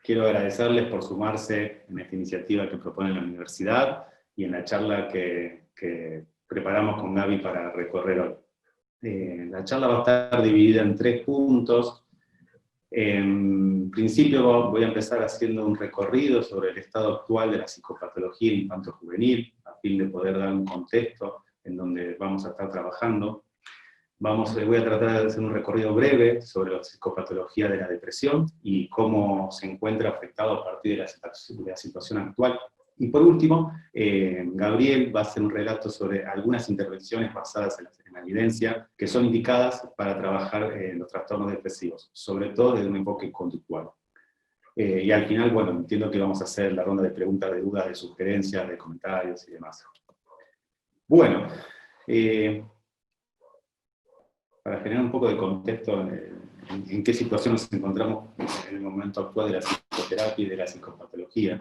Quiero agradecerles por sumarse en esta iniciativa que propone la universidad y en la charla que preparamos con Gaby para recorrer hoy. La charla va a estar dividida en 3 puntos. En principio voy a empezar haciendo un recorrido sobre el estado actual de la psicopatología infanto-juvenil, a fin de poder dar un contexto en donde vamos a estar trabajando. Voy a tratar de hacer un recorrido breve sobre la psicopatología de la depresión y cómo se encuentra afectado a partir de la situación actual. Y por último, Gabriel va a hacer un relato sobre algunas intervenciones basadas en la evidencia que son indicadas para trabajar los trastornos depresivos, sobre todo desde un enfoque conductual. Y al final, bueno, entiendo que vamos a hacer la ronda de preguntas, de dudas, de sugerencias, de comentarios y demás. Bueno, para generar un poco de contexto en qué situación nos encontramos en el momento actual de la psicoterapia y de la psicopatología.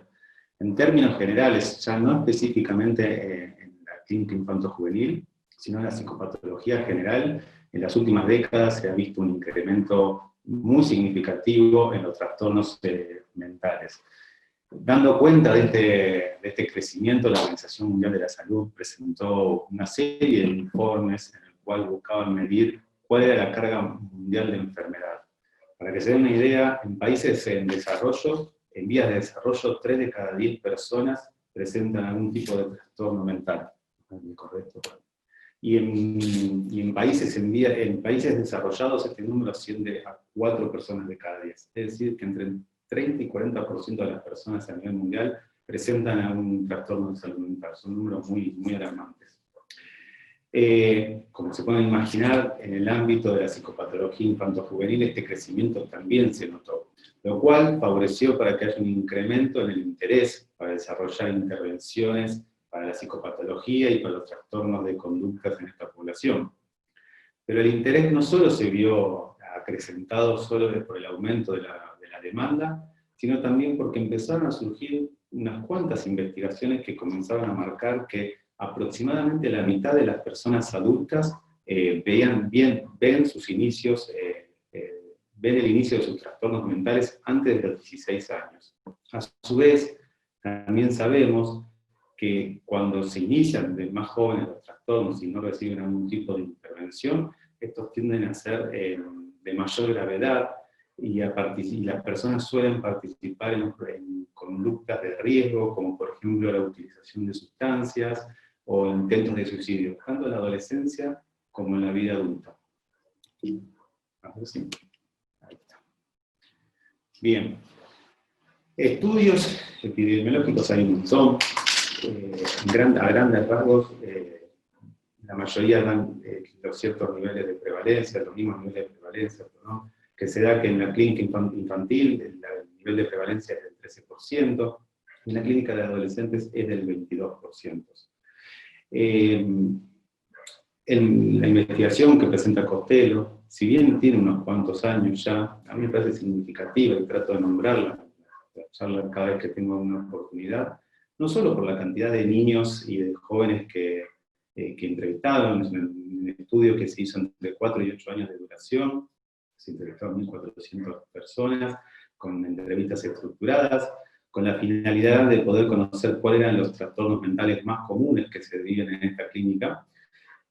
En términos generales, ya no específicamente en la clínica infanto-juvenil, sino en la psicopatología general, en las últimas décadas se ha visto un incremento muy significativo en los trastornos mentales. Dando cuenta de este crecimiento, la Organización Mundial de la Salud presentó una serie de informes en el cual buscaban medir cuál era la carga mundial de enfermedad. Para que se den una idea, en países en desarrollo, en vías de desarrollo, 3 de cada 10 personas presentan algún tipo de trastorno mental. ¿Correcto? Y en países desarrollados este número asciende a 4 personas de cada 10. Es decir, que entre 30 y 40% de las personas a nivel mundial presentan algún trastorno de salud mental. Son números muy, muy alarmantes. Como se pueden imaginar, en el ámbito de la psicopatología infanto-juvenil este crecimiento también se notó, lo cual favoreció para que haya un incremento en el interés para desarrollar intervenciones para la psicopatología y para los trastornos de conductas en esta población. Pero el interés no solo se vio acrecentado solo por el aumento de la demanda, sino también porque empezaron a surgir unas cuantas investigaciones que comenzaban a marcar que aproximadamente la mitad de las personas adultas ven sus inicios, ven el inicio de sus trastornos mentales antes de los 16 años. A su vez, también sabemos que cuando se inician de más jóvenes los trastornos y no reciben algún tipo de intervención, estos tienden a ser de mayor gravedad y las personas suelen participar en conductas de riesgo, como por ejemplo la utilización de sustancias, o intentos de suicidio, tanto en la adolescencia como en la vida adulta. Así. Ahí está. Bien. Estudios epidemiológicos hay un montón. A grandes rasgos, la mayoría dan los ciertos niveles de prevalencia, los mismos niveles de prevalencia, ¿no? Que se da que en la clínica infantil el nivel de prevalencia es del 13%, y en la clínica de adolescentes es del 22%. La investigación que presenta Costello, si bien tiene unos cuantos años ya, a mí me parece significativa y trato de nombrarla cada vez que tengo una oportunidad, no solo por la cantidad de niños y de jóvenes que entrevistaron, en un estudio que se hizo entre 4 y 8 años de duración, se entrevistaron 1.400 personas, con entrevistas estructuradas, con la finalidad de poder conocer cuáles eran los trastornos mentales más comunes que se viven en esta clínica.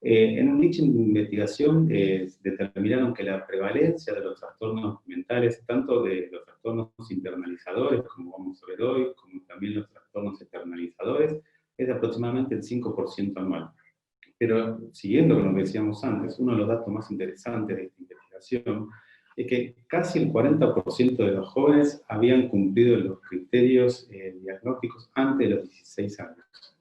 En dicha investigación determinaron que la prevalencia de los trastornos mentales, tanto de los trastornos internalizadores, como vamos a ver hoy, como también los trastornos externalizadores, es de aproximadamente el 5% anual. Pero, siguiendo con lo que decíamos antes, uno de los datos más interesantes de esta investigación es que casi el 40% de los jóvenes habían cumplido los criterios diagnósticos antes de los 16 años.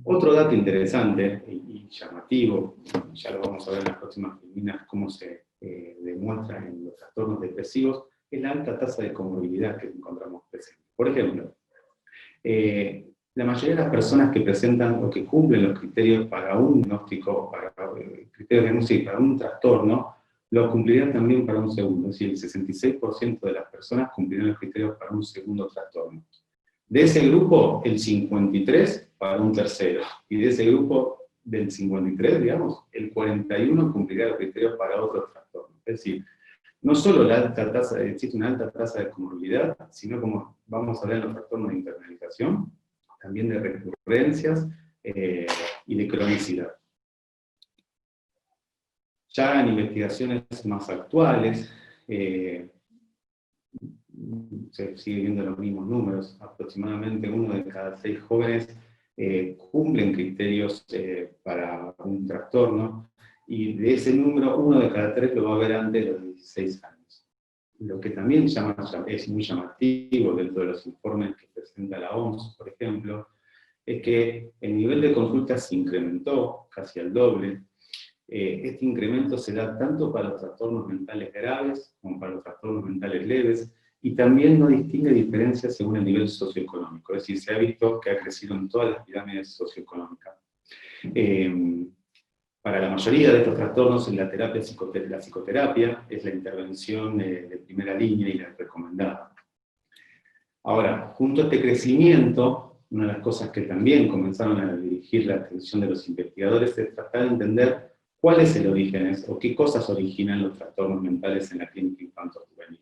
Otro dato interesante y llamativo, ya lo vamos a ver en las próximas filminas, cómo se demuestra en los trastornos depresivos, es la alta tasa de comorbilidad que encontramos presente. Por ejemplo, la mayoría de las personas que presentan o que cumplen los criterios para un diagnóstico, para un trastorno, los cumplirán también para un segundo. Es decir, el 66% de las personas cumplirán los criterios para un segundo trastorno. De ese grupo, el 53% para un tercero. Y de ese grupo del 53, digamos, el 41% cumplirá los criterios para otro trastorno. Es decir, no solo existe una alta tasa de comorbilidad, sino como vamos a ver en los trastornos de internalización, también de recurrencias y de cronicidad. Ya en investigaciones más actuales, se sigue viendo los mismos números, aproximadamente 1 de cada 6 jóvenes cumplen criterios para un trastorno, y de ese número, 1 de cada 3 lo va a ver antes de los 16 años. Lo que también es muy llamativo dentro de los informes que presenta la OMS, por ejemplo, es que el nivel de consultas se incrementó casi al doble. Este incremento se da tanto para los trastornos mentales graves como para los trastornos mentales leves, y también no distingue diferencias según el nivel socioeconómico, es decir, se ha visto que ha crecido en todas las pirámides socioeconómicas. Para la mayoría de estos trastornos, la psicoterapia es la intervención de primera línea y la recomendada. Ahora, junto a este crecimiento, una de las cosas que también comenzaron a dirigir la atención de los investigadores es tratar de entender cuál es el origen, o qué cosas originan los trastornos mentales en la clínica infanto-juvenil.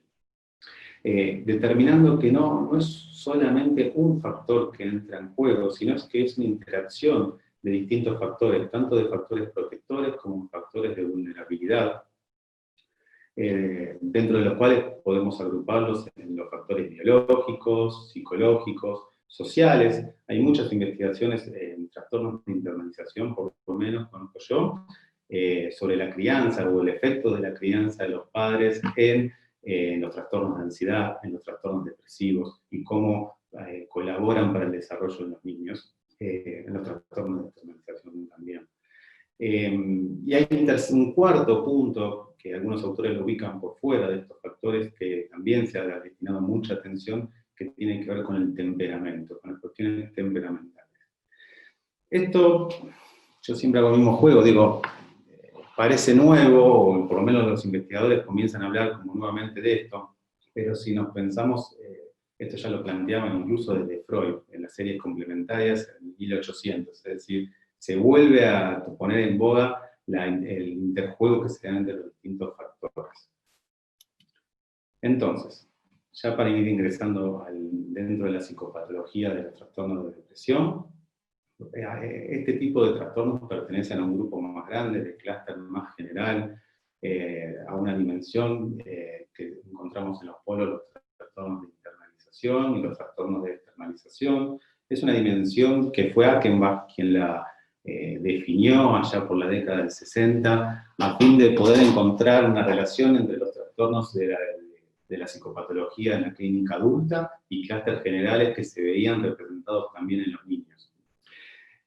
Determinando que no es solamente un factor que entra en juego, sino que es una interacción de distintos factores, tanto de factores protectores como factores de vulnerabilidad, dentro de los cuales podemos agruparlos en los factores biológicos, psicológicos, sociales. Hay muchas investigaciones en trastornos de internalización, por lo menos conozco yo, sobre la crianza o el efecto de la crianza de los padres en los trastornos de ansiedad, en los trastornos depresivos, y cómo colaboran para el desarrollo de los niños, en los trastornos de internalización también. Y hay un cuarto punto, que algunos autores lo ubican por fuera de estos factores, que también se ha destinado mucha atención, que tiene que ver con el temperamento, con las cuestiones temperamentales. Esto, yo siempre hago el mismo juego, digo, parece nuevo, o por lo menos los investigadores comienzan a hablar como nuevamente de esto, pero si nos pensamos, esto ya lo planteaban incluso desde Freud, en las series complementarias en 1800, es decir, se vuelve a poner en boga el interjuego que se da entre los distintos factores. Entonces, ya para ir ingresando dentro de la psicopatología de los trastornos de depresión, este tipo de trastornos pertenecen a un grupo más grande, de clúster más general, a una dimensión que encontramos en los polos, los trastornos de internalización y los trastornos de externalización. Es una dimensión que fue Achenbach quien la definió allá por la década del 60, a fin de poder encontrar una relación entre los trastornos de la psicopatología en la clínica adulta y clústeres generales que se veían representados también en los niños.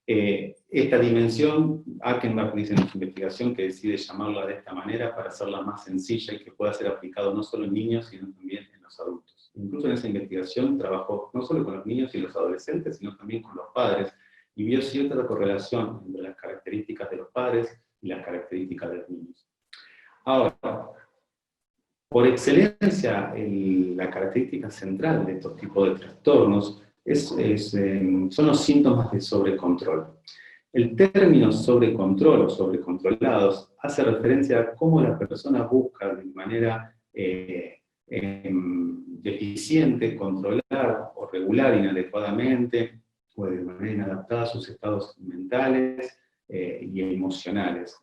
Esta dimensión, Achenbach dice en su investigación que decide llamarla de esta manera para hacerla más sencilla y que pueda ser aplicado no solo en niños, sino también en los adultos. Incluso en esa investigación trabajó no solo con los niños y los adolescentes, sino también con los padres, y vio cierta correlación entre las características de los padres y las características de los niños. Ahora, por excelencia, la característica central de estos tipos de trastornos son los síntomas de sobrecontrol. El término sobrecontrol o sobrecontrolados hace referencia a cómo la persona busca de manera deficiente controlar o regular inadecuadamente o de manera inadaptada sus estados mentales y emocionales.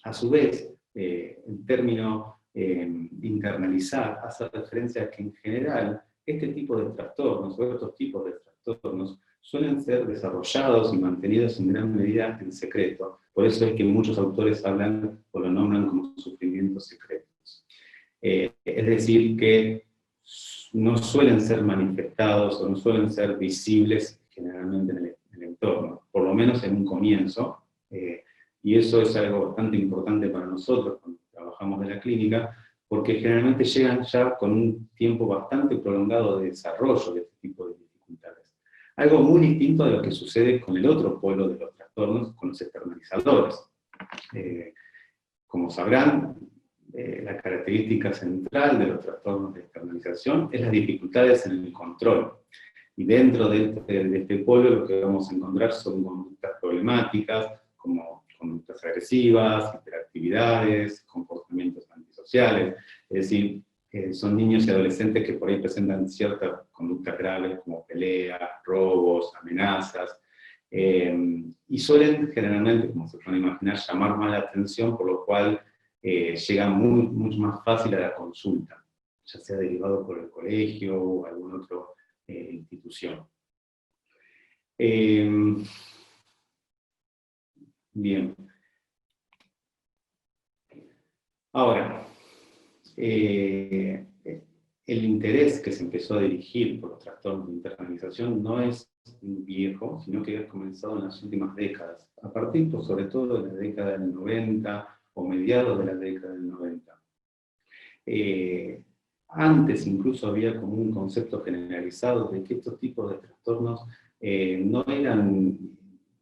A su vez, el término internalizar hace referencia a que en general este tipo de trastornos o estos tipos de trastornos suelen ser desarrollados y mantenidos en gran medida en secreto. Por eso es que muchos autores hablan o lo nombran como sufrimientos secretos. Es decir, que no suelen ser manifestados o no suelen ser visibles generalmente en el entorno, por lo menos en un comienzo, y eso es algo bastante importante para nosotros cuando trabajamos en la clínica, porque generalmente llegan ya con un tiempo bastante prolongado de desarrollo de este tipo de dificultades. Algo muy distinto de lo que sucede con el otro polo de los trastornos, con los externalizadores. Como sabrán, la característica central de los trastornos de externalización es las dificultades en el control. Y dentro de este polo lo que vamos a encontrar son conductas problemáticas, como conductas agresivas, hiperactividades, comportamientos antisociales, sociales, es decir, son niños y adolescentes que por ahí presentan ciertas conductas graves como peleas, robos, amenazas, y suelen generalmente, como se puede imaginar, llamar más la atención, por lo cual llegan mucho más fácil a la consulta, ya sea derivado por el colegio o alguna otra institución. Bien. Ahora, el interés que se empezó a dirigir por los trastornos de internalización no es viejo, sino que ha comenzado en las últimas décadas, a partir, pues, sobre todo de la década del 90 o mediados de la década del 90. Antes incluso había como un concepto generalizado de que estos tipos de trastornos no eran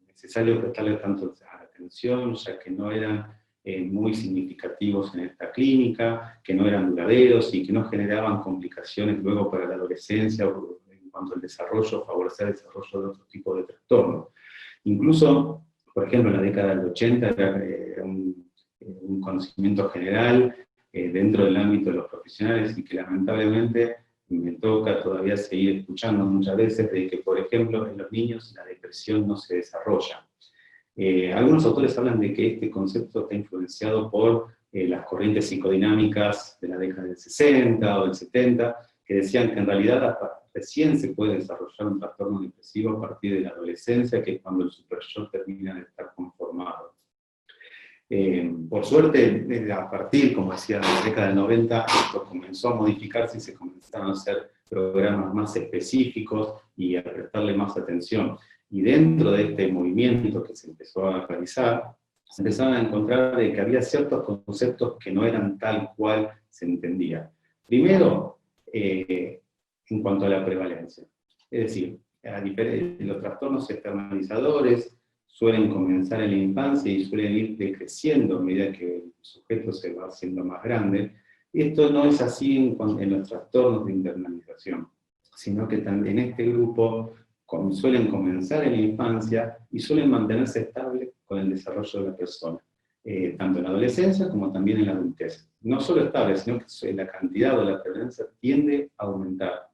necesarios prestarle tanto atención, ya que no eran muy significativos en esta clínica, que no eran duraderos y que no generaban complicaciones luego para la adolescencia o en cuanto al desarrollo, favorecer el desarrollo de otro tipo de trastornos. Incluso, por ejemplo, en la década del 80 era un conocimiento general dentro del ámbito de los profesionales y que lamentablemente me toca todavía seguir escuchando muchas veces de que, por ejemplo, en los niños la depresión no se desarrolla. Algunos autores hablan de que este concepto está influenciado por las corrientes psicodinámicas de la década del 60 o del 70, que decían que en realidad recién se puede desarrollar un trastorno depresivo a partir de la adolescencia, que es cuando el superyo termina de estar conformado. Por suerte, a partir, como decía, de la década del 90, esto comenzó a modificarse y se comenzaron a hacer programas más específicos y a prestarle más atención. Y dentro de este movimiento que se empezó a realizar, se empezaron a encontrar de que había ciertos conceptos que no eran tal cual se entendía. Primero, en cuanto a la prevalencia. Es decir, los trastornos externalizadores suelen comenzar en la infancia y suelen ir decreciendo a medida que el sujeto se va haciendo más grande. Y esto no es así en los trastornos de internalización, sino que también en este grupo suelen comenzar en la infancia y suelen mantenerse estables con el desarrollo de la persona, tanto en la adolescencia como también en la adultez. No solo estables, sino que la cantidad o la prevalencia tiende a aumentar.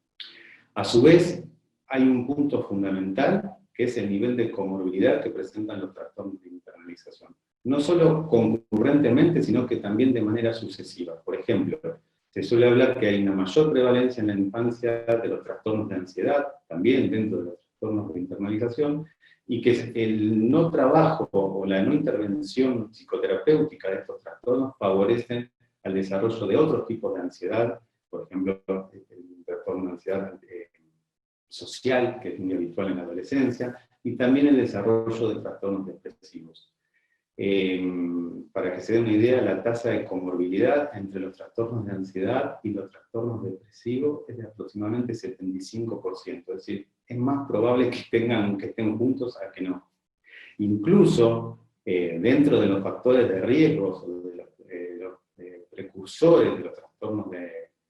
A su vez, hay un punto fundamental, que es el nivel de comorbilidad que presentan los trastornos de internalización. No solo concurrentemente, sino que también de manera sucesiva. Por ejemplo, se suele hablar que hay una mayor prevalencia en la infancia de los trastornos de ansiedad, también dentro de los trastornos de internalización, y que el no trabajo o la no intervención psicoterapéutica de estos trastornos favorecen al desarrollo de otros tipos de ansiedad, por ejemplo, el trastorno de ansiedad social, que es muy habitual en la adolescencia, y también el desarrollo de trastornos depresivos. Para que se dé una idea, la tasa de comorbilidad entre los trastornos de ansiedad y los trastornos depresivos es de aproximadamente 75%, es decir, es más probable que estén juntos a que no. Incluso dentro de los factores de riesgo, o de los precursores de los trastornos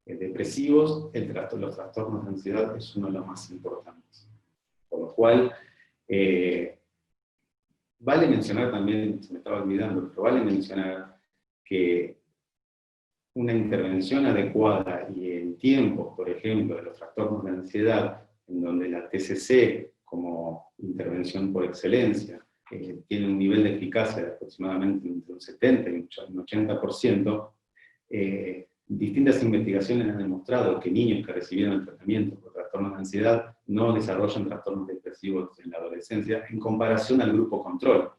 depresivos, los trastornos de ansiedad es uno de los más importantes. Por lo cual, vale mencionar también, se me estaba olvidando, pero vale mencionar que una intervención adecuada y en tiempo, por ejemplo, de los trastornos de ansiedad, en donde la TCC, como intervención por excelencia, tiene un nivel de eficacia de aproximadamente entre un 70 y un 80%, distintas investigaciones han demostrado que niños que recibieron el tratamiento por trastornos de ansiedad no desarrollan trastornos depresivos en la adolescencia en comparación al grupo control.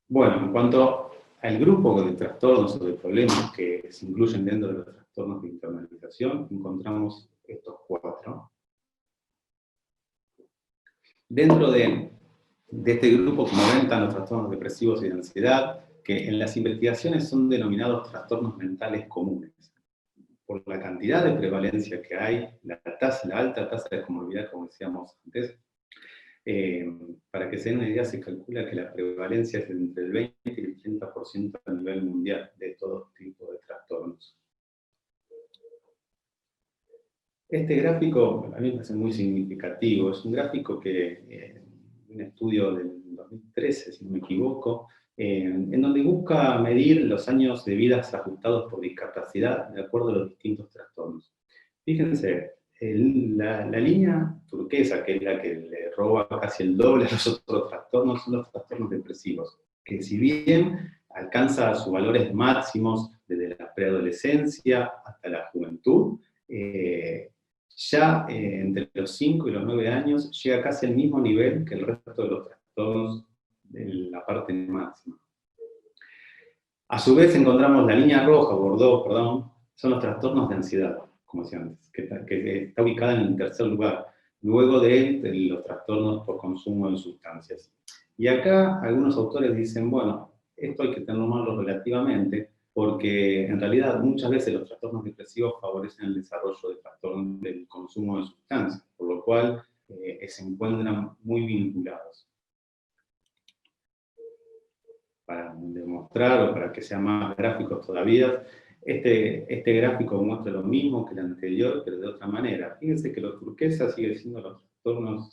Bueno, en cuanto al grupo de trastornos o de problemas que se incluyen dentro de los trastornos de internalización, encontramos estos 4. Dentro de este grupo, como ven, están los trastornos depresivos y de ansiedad, que en las investigaciones son denominados trastornos mentales comunes. Por la cantidad de prevalencia que hay, la alta tasa de comorbilidad, como decíamos antes, para que se den una idea, se calcula que la prevalencia es entre el 20 y el 30% a nivel mundial de todo tipo de trastornos. Este gráfico a mí me parece muy significativo. Es un gráfico que, un estudio del 2013, si no me equivoco, en donde busca medir los años de vida ajustados por discapacidad de acuerdo a los distintos trastornos. Fíjense, la línea turquesa, que es la que le roba casi el doble a los otros trastornos, son los trastornos depresivos, que si bien alcanza sus valores máximos desde la preadolescencia hasta la juventud, ya entre los 5 y los 9 años llega casi al mismo nivel que el resto de los trastornos de la parte máxima. A su vez encontramos la línea roja, Bordeaux, perdón, son los trastornos de ansiedad, como decía antes, que está ubicada en el tercer lugar, luego de los trastornos por consumo de sustancias. Y acá algunos autores dicen, bueno, esto hay que tenerlo relativamente, porque en realidad muchas veces los trastornos depresivos favorecen el desarrollo de trastornos del consumo de sustancias, por lo cual se encuentran muy vinculados. Para demostrar o para que sea más gráficos todavía, este gráfico muestra lo mismo que el anterior, pero de otra manera. Fíjense que los turquesas siguen siendo los trastornos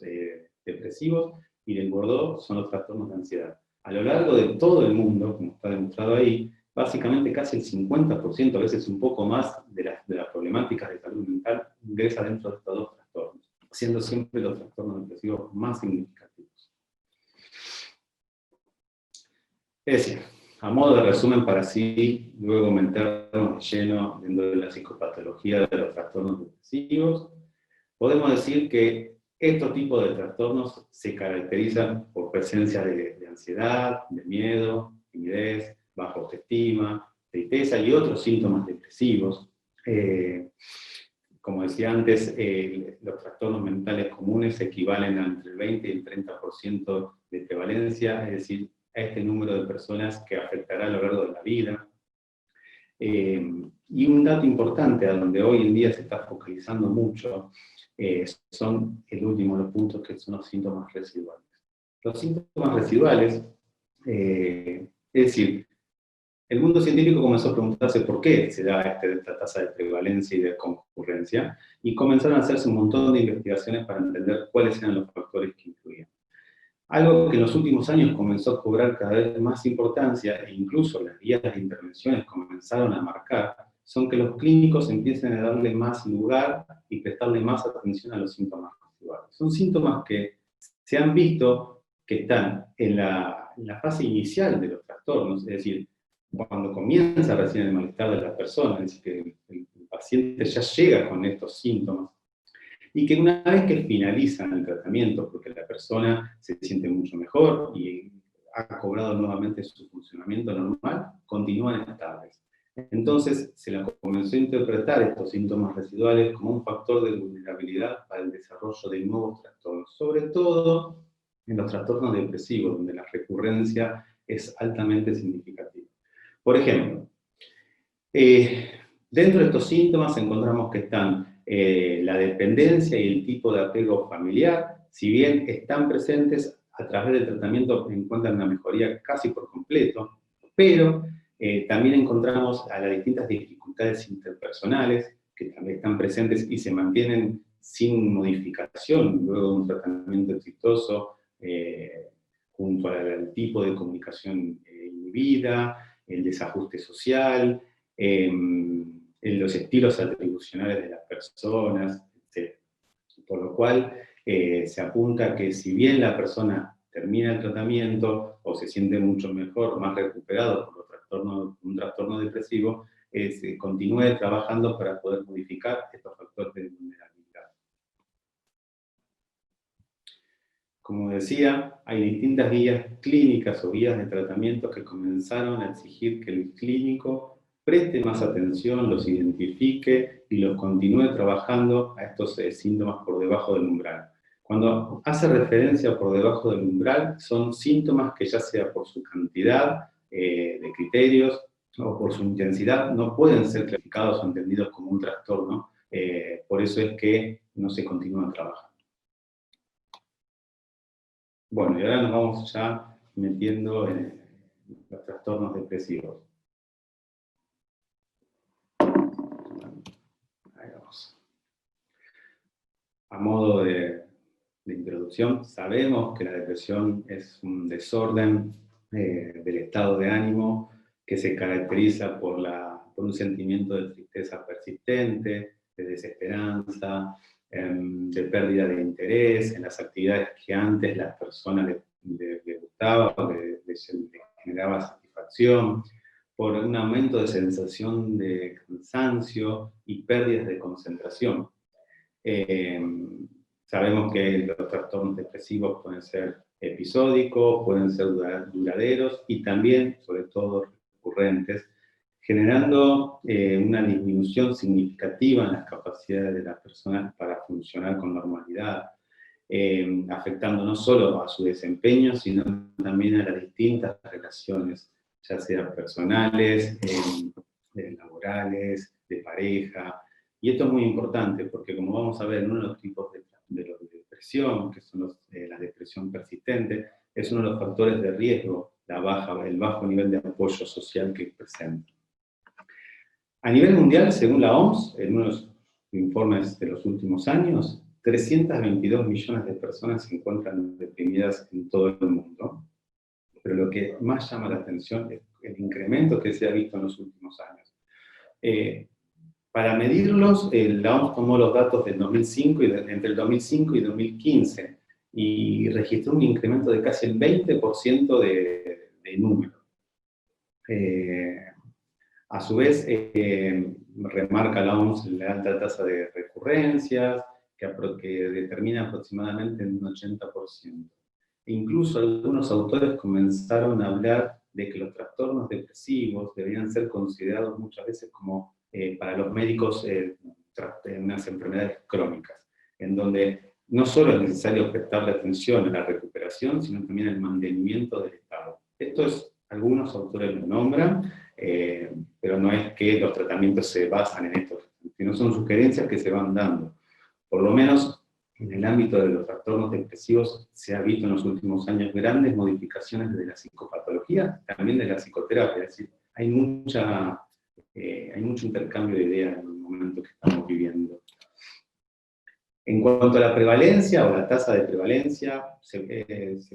depresivos y el Bordeaux son los trastornos de ansiedad. A lo largo de todo el mundo, como está demostrado ahí, básicamente casi el 50%, a veces un poco más, de las problemáticas de salud mental ingresa dentro de estos dos trastornos, siendo siempre los trastornos depresivos más significativos. Es decir, a modo de resumen para así luego meternos de lleno dentro de la psicopatología de los trastornos depresivos, podemos decir que estos tipos de trastornos se caracterizan por presencia de ansiedad, de miedo, timidez, baja autoestima, tristeza y otros síntomas depresivos. Como decía antes, los trastornos mentales comunes equivalen a entre el 20 y el 30% de prevalencia, es decir, a este número de personas que afectará a lo largo de la vida. Y un dato importante, a donde hoy en día se está focalizando mucho, son el último de los puntos, que son los síntomas residuales. Los síntomas residuales, es decir, el mundo científico comenzó a preguntarse por qué se da esta tasa de prevalencia y de concurrencia, y comenzaron a hacerse un montón de investigaciones para entender cuáles eran los factores que influían. Algo que en los últimos años comenzó a cobrar cada vez más importancia, e incluso las guías de intervenciones comenzaron a marcar, son que los clínicos empiecen a darle más lugar y prestarle más atención a los síntomas residuales. Son síntomas que se han visto que están en la fase inicial de los trastornos, es decir, cuando comienza recién el malestar de la persona, es decir, que el paciente ya llega con estos síntomas, y que una vez que finalizan el tratamiento, porque la persona se siente mucho mejor y ha cobrado nuevamente su funcionamiento normal, continúan estables. Entonces se la comenzó a interpretar estos síntomas residuales como un factor de vulnerabilidad para el desarrollo de nuevos trastornos, sobre todo en los trastornos depresivos, donde la recurrencia es altamente significativa. Por ejemplo, dentro de estos síntomas encontramos que están la dependencia y el tipo de apego familiar. Si bien están presentes, a través del tratamiento encuentran una mejoría casi por completo, pero también encontramos a las distintas dificultades interpersonales que también están presentes y se mantienen sin modificación luego de un tratamiento exitoso, junto al tipo de comunicación inhibida, el desajuste social, en los estilos atribucionales de las personas, etc. Por lo cual se apunta que si bien la persona termina el tratamiento o se siente mucho mejor, más recuperado por un trastorno depresivo, continúe trabajando para poder modificar estos factores de vulnerabilidad. Como decía, hay distintas guías clínicas o guías de tratamiento que comenzaron a exigir que el clínico preste más atención, los identifique y los continúe trabajando a estos síntomas por debajo del umbral. Cuando hace referencia por debajo del umbral, son síntomas que ya sea por su cantidad de criterios o por su intensidad, no pueden ser clasificados o entendidos como un trastorno, por eso es que no se continúan trabajando. Bueno, y ahora nos vamos ya metiendo en los trastornos depresivos. Ahí vamos. A modo de introducción, sabemos que la depresión es un desorden del estado de ánimo que se caracteriza por un sentimiento de tristeza persistente, de desesperanza, de pérdida de interés en las actividades que antes las personas le gustaba, les generaba satisfacción, por un aumento de sensación de cansancio y pérdidas de concentración. Sabemos que los trastornos depresivos pueden ser episódicos, pueden ser duraderos y también, sobre todo, recurrentes, generando una disminución significativa en las capacidades de las personas para funcionar con normalidad, afectando no solo a su desempeño, sino también a las distintas relaciones, ya sean personales, laborales, de pareja. Y esto es muy importante porque, como vamos a ver, uno de los tipos de depresión, que son la depresión persistente, es uno de los factores de riesgo, el bajo nivel de apoyo social que presenta. A nivel mundial, según la OMS, en unos informes de los últimos años, 322 millones de personas se encuentran deprimidas en todo el mundo. Pero lo que más llama la atención es el incremento que se ha visto en los últimos años. Para medirlos, la OMS tomó los datos del 2005 entre el 2005 y 2015 y registró un incremento de casi el 20% de número. A su vez, remarca la OMS la alta tasa de recurrencias, que determina aproximadamente un 80%. E incluso algunos autores comenzaron a hablar de que los trastornos depresivos deberían ser considerados muchas veces como, para los médicos, unas enfermedades crónicas, en donde no solo es necesario prestarle atención a la recuperación, sino también al mantenimiento del estado. Esto es, algunos autores lo nombran, pero no es que los tratamientos se basan en esto, sino son sugerencias que se van dando. Por lo menos en el ámbito de los trastornos depresivos se ha visto en los últimos años grandes modificaciones de la psicopatología, también de la psicoterapia, es decir, hay mucho intercambio de ideas en el momento que estamos viviendo. En cuanto a la prevalencia o la tasa de prevalencia, se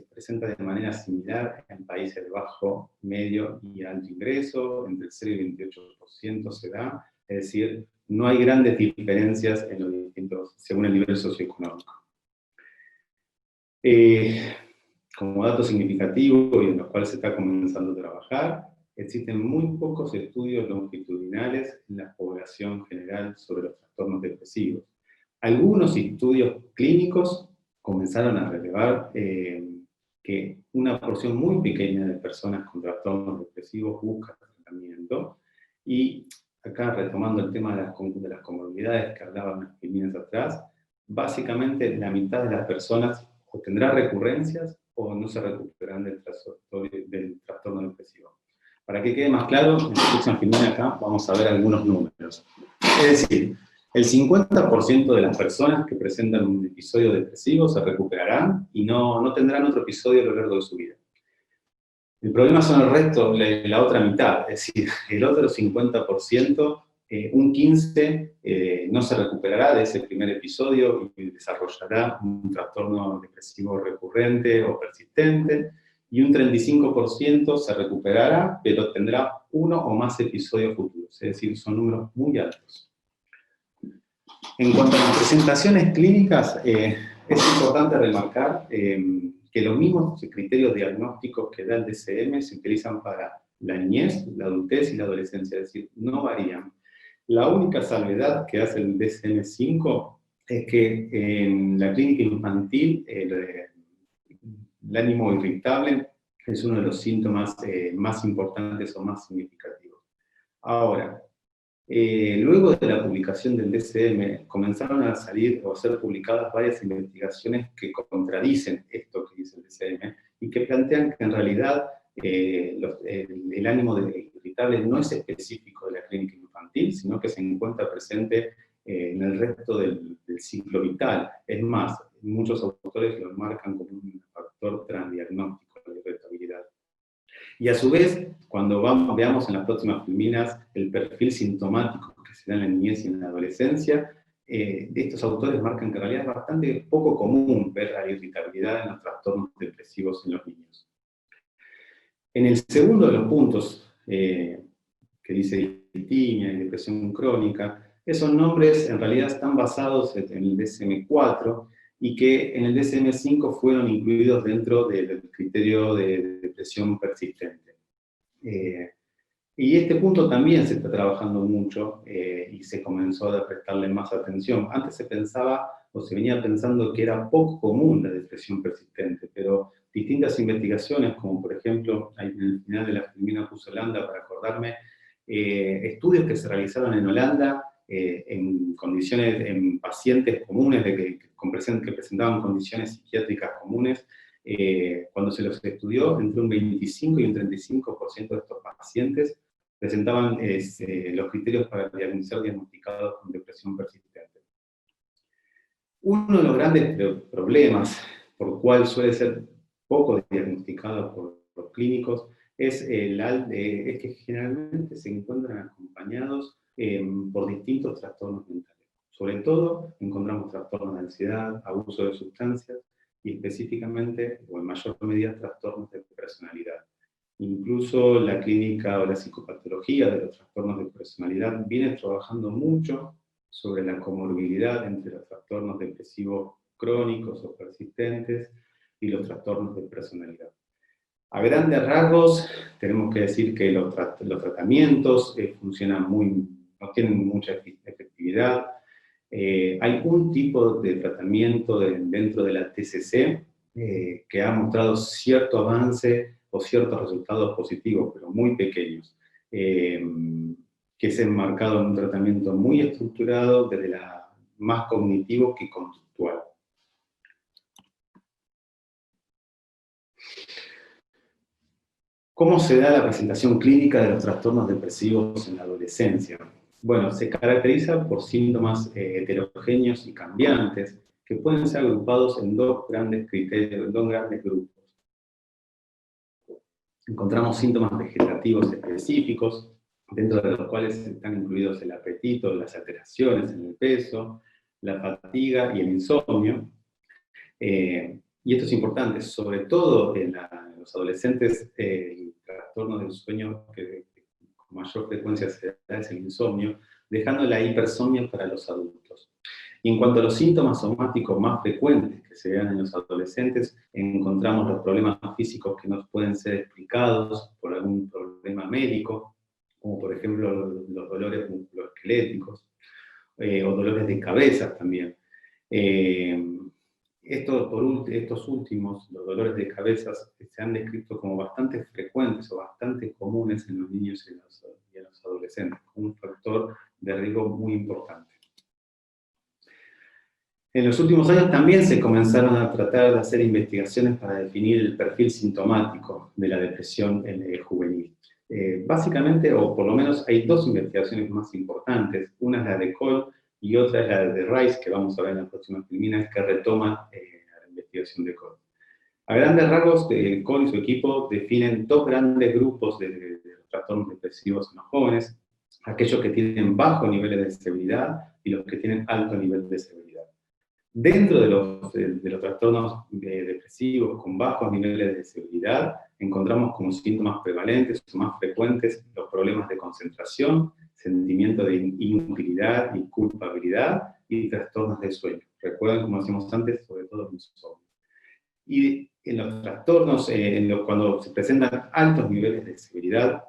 presenta de manera similar en países de bajo, medio y alto ingreso, entre el 0 y 28% se da, es decir, no hay grandes diferencias en los distintos, según el nivel socioeconómico. Como dato significativo y en los cuales se está comenzando a trabajar, existen muy pocos estudios longitudinales en la población general sobre los trastornos depresivos. Algunos estudios clínicos comenzaron a relevar que una porción muy pequeña de personas con trastornos depresivos busca tratamiento, y acá retomando el tema de las comorbilidades que hablaban unas líneas atrás, básicamente la mitad de las personas o tendrá recurrencias o no se recuperarán del trastorno depresivo. Para que quede más claro, en la próxima filmina acá vamos a ver algunos números. Es decir, el 50% de las personas que presentan un episodio depresivo se recuperarán y no tendrán otro episodio a lo largo de su vida. El problema son el resto, la otra mitad, es decir, el otro 50%, un 15% no se recuperará de ese primer episodio y desarrollará un trastorno depresivo recurrente o persistente, y un 35% se recuperará, pero tendrá uno o más episodios futuros, es decir, son números muy altos. En cuanto a las presentaciones clínicas, es importante remarcar que los mismos criterios diagnósticos que da el DSM se utilizan para la niñez, la adultez y la adolescencia, es decir, no varían. La única salvedad que hace el DSM-5 es que en la clínica infantil el ánimo irritable es uno de los síntomas más importantes o más significativos. Ahora, luego de la publicación del DSM, comenzaron a salir o a ser publicadas varias investigaciones que contradicen esto que dice el DSM y que plantean que en realidad el ánimo irritable no es específico de la clínica infantil, sino que se encuentra presente en el resto del ciclo vital. Es más, muchos autores lo marcan como un factor transdiagnóstico de irritabilidad. Y a su vez, cuando veamos en las próximas filminas el perfil sintomático que se da en la niñez y en la adolescencia, estos autores marcan que en realidad es bastante poco común ver la irritabilidad en los trastornos depresivos en los niños. En el segundo de los puntos, que dice distimia y depresión crónica, esos nombres en realidad están basados en el DSM-4 y que en el DSM-5 fueron incluidos dentro del criterio de depresión persistente. Y este punto también se está trabajando mucho y se comenzó a prestarle más atención. Antes se pensaba o se venía pensando que era poco común la depresión persistente, pero distintas investigaciones, como por ejemplo, en el final de la Filomena puso Holanda, para acordarme, estudios que se realizaron en Holanda en condiciones, en pacientes comunes que presentaban condiciones psiquiátricas comunes, cuando se los estudió, entre un 25 y un 35% de estos pacientes presentaban los criterios para ser diagnosticados con depresión persistente. Uno de los grandes problemas por cual suele ser poco diagnosticado por los clínicos es que generalmente se encuentran acompañados por distintos trastornos mentales. Sobre todo encontramos trastornos de ansiedad, abuso de sustancias y específicamente, o en mayor medida, trastornos de personalidad. Incluso la clínica o la psicopatología de los trastornos de personalidad viene trabajando mucho sobre la comorbilidad entre los trastornos depresivos crónicos o persistentes y los trastornos de personalidad. A grandes rasgos, tenemos que decir que los tratamientos no tienen mucha efectividad. Hay un tipo de tratamiento dentro de la TCC que ha mostrado cierto avance o ciertos resultados positivos, pero muy pequeños, que es enmarcado en un tratamiento muy estructurado, desde más cognitivo que conductual. ¿Cómo se da la presentación clínica de los trastornos depresivos en la adolescencia? Bueno, se caracteriza por síntomas heterogéneos y cambiantes, que pueden ser agrupados en dos grandes grupos. Encontramos síntomas vegetativos específicos, dentro de los cuales están incluidos el apetito, las alteraciones en el peso, la fatiga y el insomnio. Y esto es importante, sobre todo en los adolescentes, el trastorno del sueño que con mayor frecuencia se da es el insomnio, dejando la hipersomnia para los adultos. Y en cuanto a los síntomas somáticos más frecuentes que se dan en los adolescentes, encontramos los problemas físicos que no pueden ser explicados por algún problema médico, como por ejemplo los dolores musculoesqueléticos, o dolores de cabeza también. Estos últimos, los dolores de cabeza, se han descrito como bastante frecuentes o bastante comunes en los niños y en los adolescentes, como un factor de riesgo muy importante. En los últimos años también se comenzaron a tratar de hacer investigaciones para definir el perfil sintomático de la depresión juvenil. Básicamente, o por lo menos hay dos investigaciones más importantes. Una es la de Cole y otra es la de Rice, que vamos a ver en las próximas filminas, que retoman la investigación de Cole. A grandes rasgos, Cole y su equipo definen dos grandes grupos de trastornos depresivos en los jóvenes: aquellos que tienen bajos niveles de severidad y los que tienen alto nivel de severidad. Dentro de los trastornos depresivos con bajos niveles de severidad, encontramos como síntomas prevalentes o más frecuentes los problemas de concentración, sentimiento de inutilidad y culpabilidad, y trastornos de sueño. Recuerden, como decíamos antes, sobre todo el insomnio. Y en los trastornos, cuando se presentan altos niveles de severidad,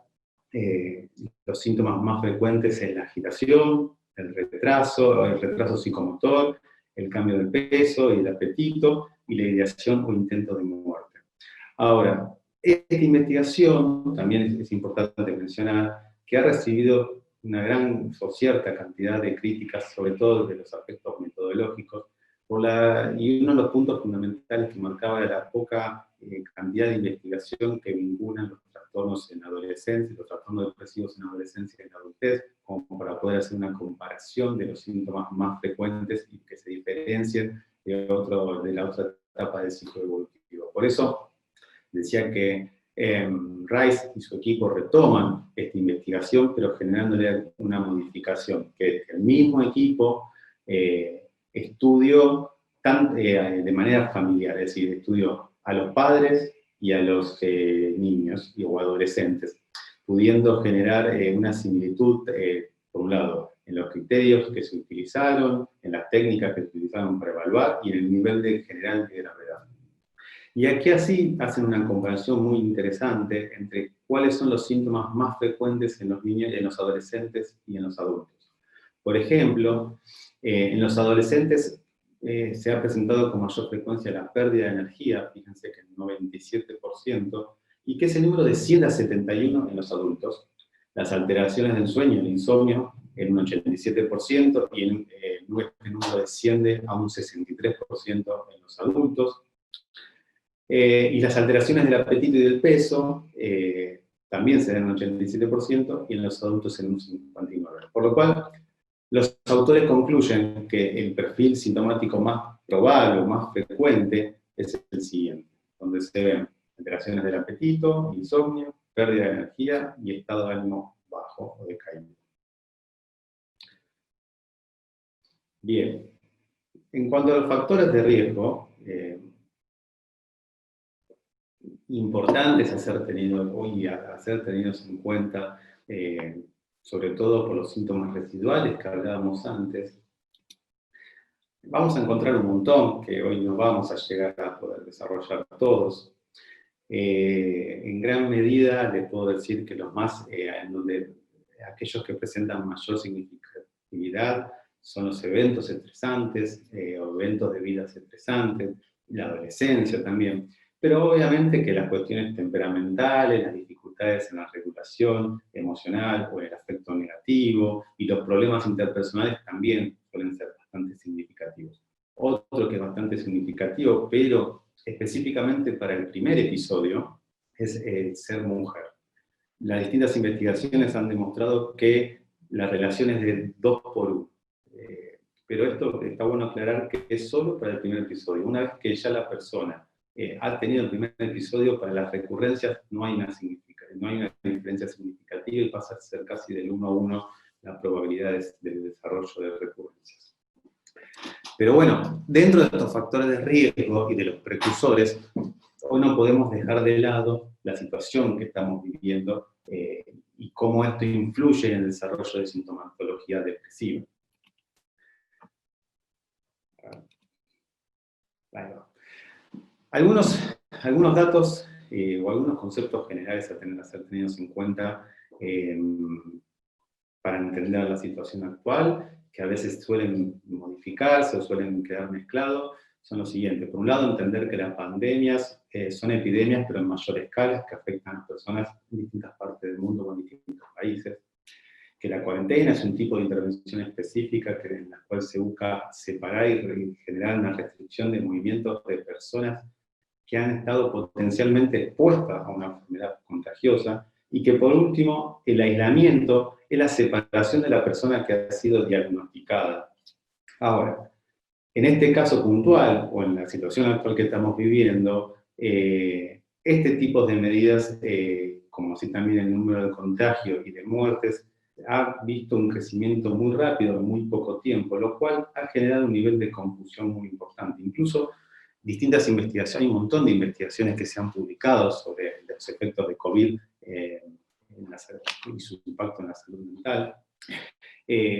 los síntomas más frecuentes son la agitación, el retraso psicomotor, el cambio de peso y el apetito, y la ideación o intento de muerte. Ahora, esta investigación, también es importante mencionar, que ha recibido una gran o cierta cantidad de críticas, sobre todo de los aspectos metodológicos, y uno de los puntos fundamentales que marcaba era la poca cantidad de investigación que vinculan los trastornos en adolescencia, los trastornos depresivos en adolescencia y en adultez, como para poder hacer una comparación de los síntomas más frecuentes y que se diferencien de la otra etapa del ciclo evolutivo. Por eso decía que Rice y su equipo retoman esta investigación, pero generándole una modificación, que el mismo equipo estudió de manera familiar, es decir, estudió a los padres y a los niños o adolescentes, pudiendo generar una similitud, por un lado, en los criterios que se utilizaron, en las técnicas que se utilizaron para evaluar y en el nivel de general de gravedad. Y aquí así hacen una comparación muy interesante entre cuáles son los síntomas más frecuentes en los niños, en los adolescentes y en los adultos. Por ejemplo, en los adolescentes se ha presentado con mayor frecuencia la pérdida de energía, fíjense que el 97%, y que es el número de 100 a 71 en los adultos. Las alteraciones del sueño, el insomnio, en un 87%, y el número desciende a un 63% en los adultos. Y las alteraciones del apetito y del peso también se dan en un 87% y en los adultos en un 59%. Por lo cual, los autores concluyen que el perfil sintomático más probable o más frecuente es el siguiente, donde se ven alteraciones del apetito, insomnio, pérdida de energía y estado de ánimo bajo o decaído. Bien, en cuanto a los factores de riesgo, importantes a ser tenidos en cuenta, sobre todo por los síntomas residuales que hablábamos antes. Vamos a encontrar un montón que hoy no vamos a llegar a poder desarrollar todos. En gran medida les puedo decir que los más, aquellos que presentan mayor significatividad son los eventos estresantes o eventos de vidas estresantes, la adolescencia también. Pero obviamente que las cuestiones temperamentales, las dificultades en la regulación emocional o el afecto negativo y los problemas interpersonales también suelen ser bastante significativos. Otro que es bastante significativo, pero específicamente para el primer episodio, es el ser mujer. Las distintas investigaciones han demostrado que la relación es de 2 por 1. Pero esto está bueno aclarar que es solo para el primer episodio. Una vez que ya la persona ha tenido el primer episodio, para las recurrencias no hay una diferencia significativa y pasa a ser casi del 1 a 1 la probabilidad del desarrollo de recurrencias. Pero bueno, dentro de estos factores de riesgo y de los precursores, hoy no podemos dejar de lado la situación que estamos viviendo y cómo esto influye en el desarrollo de sintomatología depresiva. Algunos datos o algunos conceptos generales a ser tenidos en cuenta para entender la situación actual, que a veces suelen modificarse o suelen quedar mezclados, son los siguientes. Por un lado, entender que las pandemias son epidemias, pero en mayor escala, que afectan a las personas en distintas partes del mundo o en distintos países. Que la cuarentena es un tipo de intervención específica en la cual se busca separar y generar una restricción de movimientos de personas que han estado potencialmente expuestas a una enfermedad contagiosa, y que por último, el aislamiento es la separación de la persona que ha sido diagnosticada. Ahora, en este caso puntual, o en la situación actual que estamos viviendo, este tipo de medidas, como así también el número de contagios y de muertes, ha visto un crecimiento muy rápido en muy poco tiempo, lo cual ha generado un nivel de confusión muy importante. Incluso distintas investigaciones, hay un montón de investigaciones que se han publicado sobre los efectos de COVID y su impacto en la salud mental.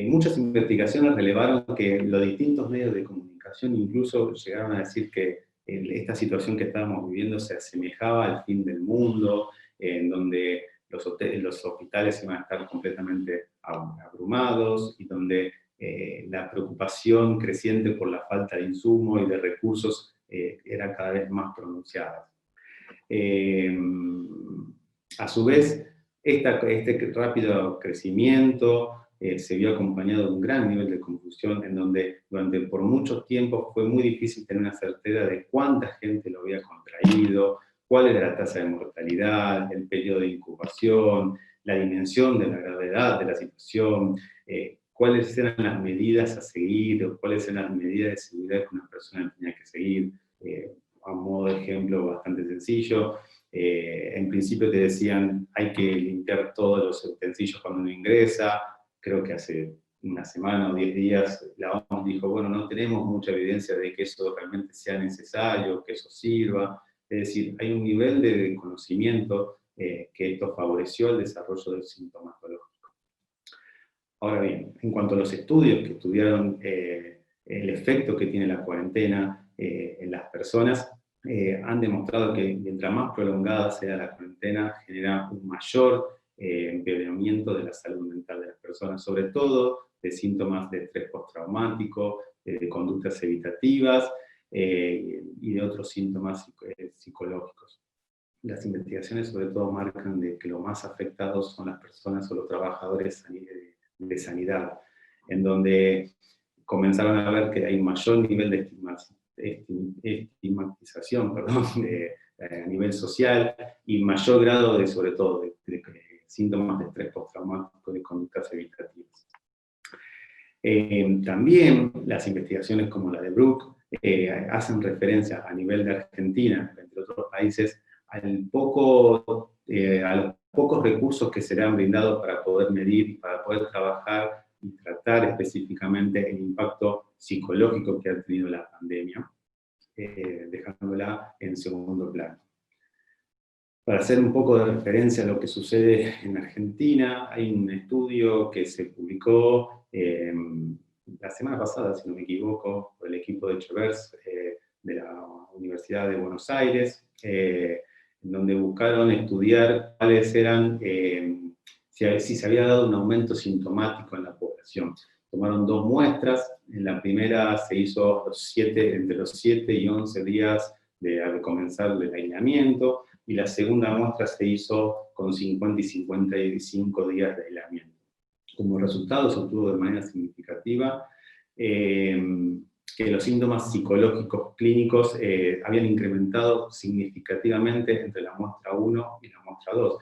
Muchas investigaciones revelaron que los distintos medios de comunicación incluso llegaron a decir que esta situación que estábamos viviendo se asemejaba al fin del mundo, en donde los hospitales iban a estar completamente abrumados y donde la preocupación creciente por la falta de insumos y de recursos era cada vez más pronunciada. A su vez, este rápido crecimiento se vio acompañado de un gran nivel de confusión, en donde durante por mucho tiempo fue muy difícil tener una certeza de cuánta gente lo había contraído, cuál era la tasa de mortalidad, el periodo de incubación, la dimensión de la gravedad de la situación, cuáles eran las medidas a seguir, o cuáles eran las medidas de seguridad que una persona tenía que seguir. A modo de ejemplo bastante sencillo, en principio te decían hay que limpiar todos los utensilios cuando uno ingresa. Creo que hace una semana o 10 días la OMS dijo, bueno, no tenemos mucha evidencia de que eso realmente sea necesario, que eso sirva. Es decir, hay un nivel de conocimiento que esto favoreció el desarrollo del sintomatológico. Ahora bien, en cuanto a los estudios que estudiaron el efecto que tiene la cuarentena en las personas, han demostrado que mientras más prolongada sea la cuarentena, genera un mayor empeoramiento de la salud mental de las personas, sobre todo de síntomas de estrés postraumático, de conductas evitativas y de otros síntomas psicológicos. Las investigaciones sobre todo marcan de que los más afectados son las personas o los trabajadores de sanidad, en donde comenzaron a ver que hay un mayor nivel de estigmatización a nivel social y mayor grado de, sobre todo, de síntomas de estrés postraumático y de conductas evitativas. También las investigaciones como la de Brook hacen referencia a nivel de Argentina, entre otros países, a los pocos recursos que serán brindados para poder medir y para poder trabajar y tratar específicamente el impacto psicológico que ha tenido la pandemia, dejándola en segundo plano. Para hacer un poco de referencia a lo que sucede en Argentina, hay un estudio que se publicó la semana pasada, si no me equivoco, por el equipo de Chevers de la Universidad de Buenos Aires, donde buscaron estudiar cuáles eran, si se había dado un aumento sintomático en la población. Tomaron 2 muestras, en la primera se hizo entre los 7 y 11 días al comenzar el aislamiento, y la segunda muestra se hizo con 50 y 55 días de aislamiento. Como resultado se obtuvo de manera significativa que los síntomas psicológicos clínicos habían incrementado significativamente entre la muestra 1 y la muestra 2.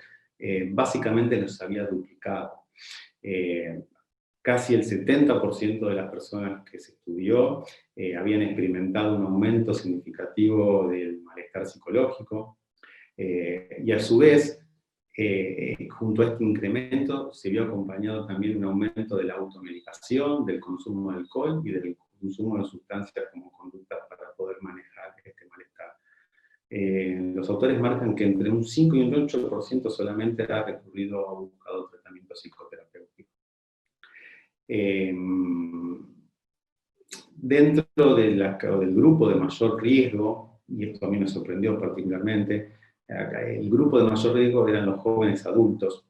Básicamente los había duplicado. Casi el 70% de las personas que se estudió habían experimentado un aumento significativo del malestar psicológico, y a su vez, junto a este incremento, se vio acompañado también un aumento de la automedicación, del consumo de alcohol y del consumo de sustancias como conductas para poder manejar este malestar. Los autores marcan que entre un 5 y un 8% solamente ha recurrido a buscado tratamiento psicoterapéutico. Dentro del grupo de mayor riesgo, y esto a mí me sorprendió particularmente, el grupo de mayor riesgo eran los jóvenes adultos.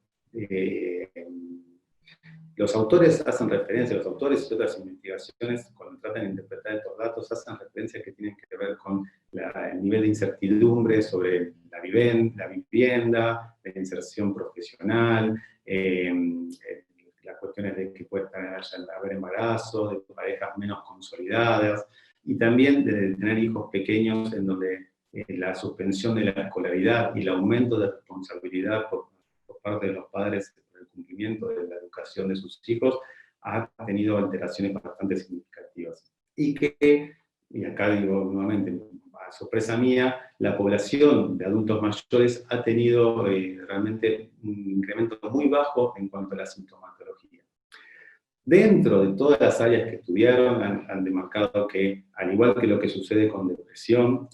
Los autores hacen referencia, los autores y otras investigaciones, cuando tratan de interpretar estos datos, hacen referencia que tienen que ver con el nivel de incertidumbre sobre la vivienda, la inserción profesional, las cuestiones de que puede haber embarazos, de parejas menos consolidadas, y también de tener hijos pequeños en donde la suspensión de la escolaridad y el aumento de responsabilidad por parte de los padres por el cumplimiento de la educación de sus hijos ha tenido alteraciones bastante significativas. Y acá digo nuevamente, a sorpresa mía, la población de adultos mayores ha tenido realmente un incremento muy bajo en cuanto a la sintomatología. Dentro de todas las áreas que estudiaron, han demarcado que, al igual que lo que sucede con depresión,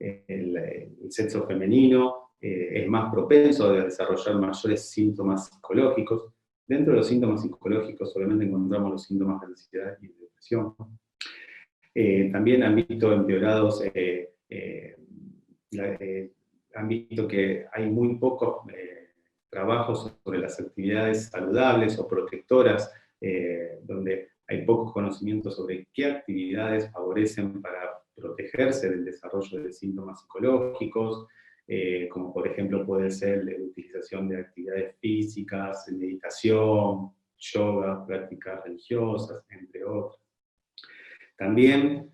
el sexo femenino es más propenso a desarrollar mayores síntomas psicológicos. Dentro de los síntomas psicológicos solamente encontramos los síntomas de ansiedad y de depresión. También han visto empeorados, han visto que hay muy pocos trabajos sobre las actividades saludables o protectoras, donde hay pocos conocimientos sobre qué actividades favorecen para protegerse del desarrollo de síntomas psicológicos, como por ejemplo puede ser la utilización de actividades físicas, meditación, yoga, prácticas religiosas, entre otros. También,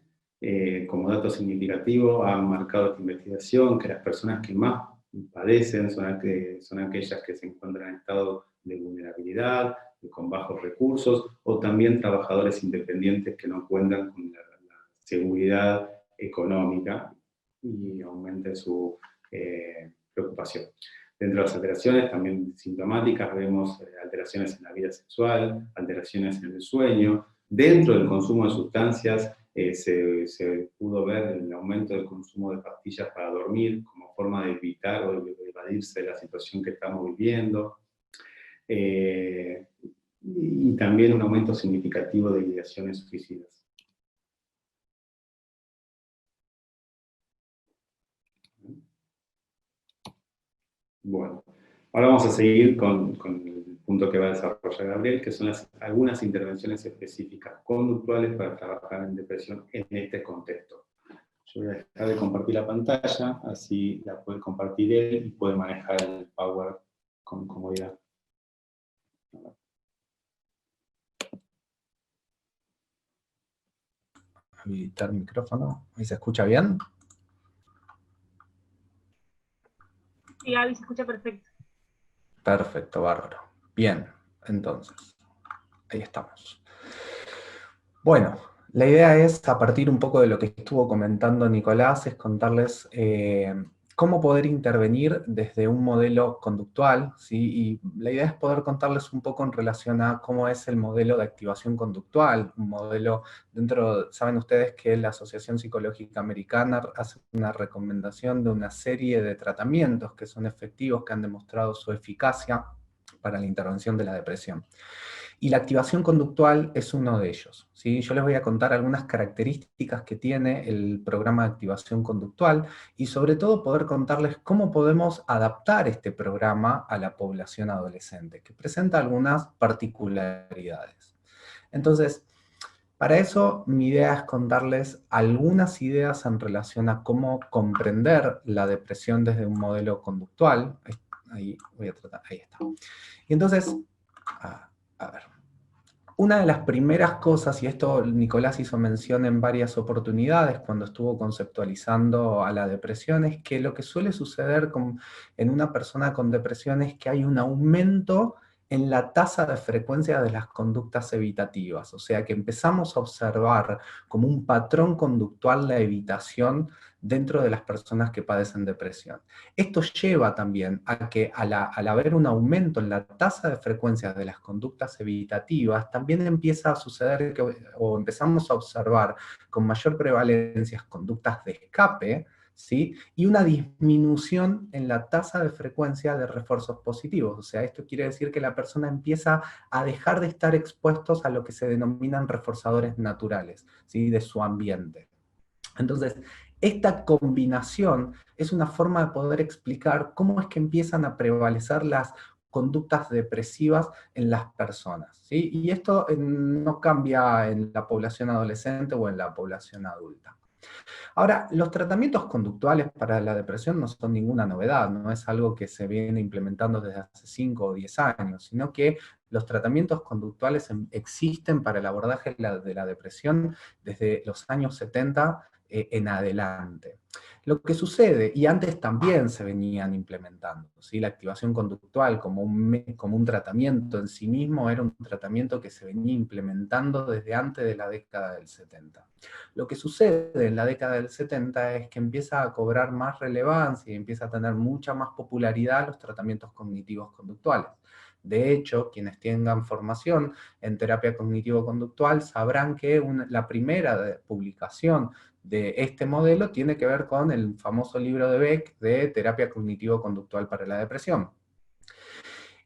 como dato significativo, ha marcado esta investigación que las personas que más padecen son aquellas que se encuentran en estado de vulnerabilidad, con bajos recursos, o también trabajadores independientes que no cuentan con la seguridad económica y aumenta su preocupación. Dentro de las alteraciones, también sintomáticas, vemos alteraciones en la vida sexual, alteraciones en el sueño. Dentro del consumo de sustancias, se pudo ver el aumento del consumo de pastillas para dormir como forma de evitar o de evadirse de la situación que estamos viviendo. Y también un aumento significativo de ideaciones suicidas. Bueno, ahora vamos a seguir con el punto que va a desarrollar Gabriel, que son algunas intervenciones específicas conductuales para trabajar en depresión en este contexto. Yo voy a dejar de compartir la pantalla, así la puede compartir él y puede manejar el Power con comodidad. Habilitar el micrófono. ¿Ahí se escucha bien? Sí, Gaby, se escucha perfecto. Perfecto, bárbaro. Bien, entonces, ahí estamos. Bueno, la idea es, a partir un poco de lo que estuvo comentando Nicolás, es contarles cómo poder intervenir desde un modelo conductual, ¿sí? Y la idea es poder contarles un poco en relación a cómo es el modelo de activación conductual, un modelo dentro, saben ustedes que la Asociación Psicológica Americana hace una recomendación de una serie de tratamientos que son efectivos, que han demostrado su eficacia para la intervención de la depresión. Y la activación conductual es uno de ellos, ¿sí? Yo les voy a contar algunas características que tiene el programa de activación conductual y sobre todo poder contarles cómo podemos adaptar este programa a la población adolescente, que presenta algunas particularidades. Entonces, para eso mi idea es contarles algunas ideas en relación a cómo comprender la depresión desde un modelo conductual. Ahí voy a tratar, ahí está. Y entonces, a ver, una de las primeras cosas, y esto Nicolás hizo mención en varias oportunidades cuando estuvo conceptualizando a la depresión, es que lo que suele suceder en una persona con depresión es que hay un aumento en la tasa de frecuencia de las conductas evitativas, o sea que empezamos a observar como un patrón conductual la evitación dentro de las personas que padecen depresión. Esto lleva también a que al haber un aumento en la tasa de frecuencia de las conductas evitativas, también empieza a suceder o empezamos a observar con mayor prevalencia conductas de escape, ¿sí? Y una disminución en la tasa de frecuencia de refuerzos positivos. O sea, esto quiere decir que la persona empieza a dejar de estar expuestos a lo que se denominan reforzadores naturales, ¿sí? De su ambiente. Entonces, esta combinación es una forma de poder explicar cómo es que empiezan a prevalecer las conductas depresivas en las personas, ¿sí? Y esto no cambia en la población adolescente o en la población adulta. Ahora, los tratamientos conductuales para la depresión no son ninguna novedad, no es algo que se viene implementando desde hace 5 o 10 años, sino que los tratamientos conductuales existen para el abordaje de la depresión desde los años 70 en adelante. Lo que sucede, y antes también se venían implementando, ¿sí? La activación conductual como un tratamiento en sí mismo era un tratamiento que se venía implementando desde antes de la década del 70. Lo que sucede en la década del 70 es que empieza a cobrar más relevancia y empieza a tener mucha más popularidad los tratamientos cognitivos conductuales. De hecho, quienes tengan formación en terapia cognitivo-conductual sabrán que la primera publicación de este modelo tiene que ver con el famoso libro de Beck de terapia cognitivo-conductual para la depresión.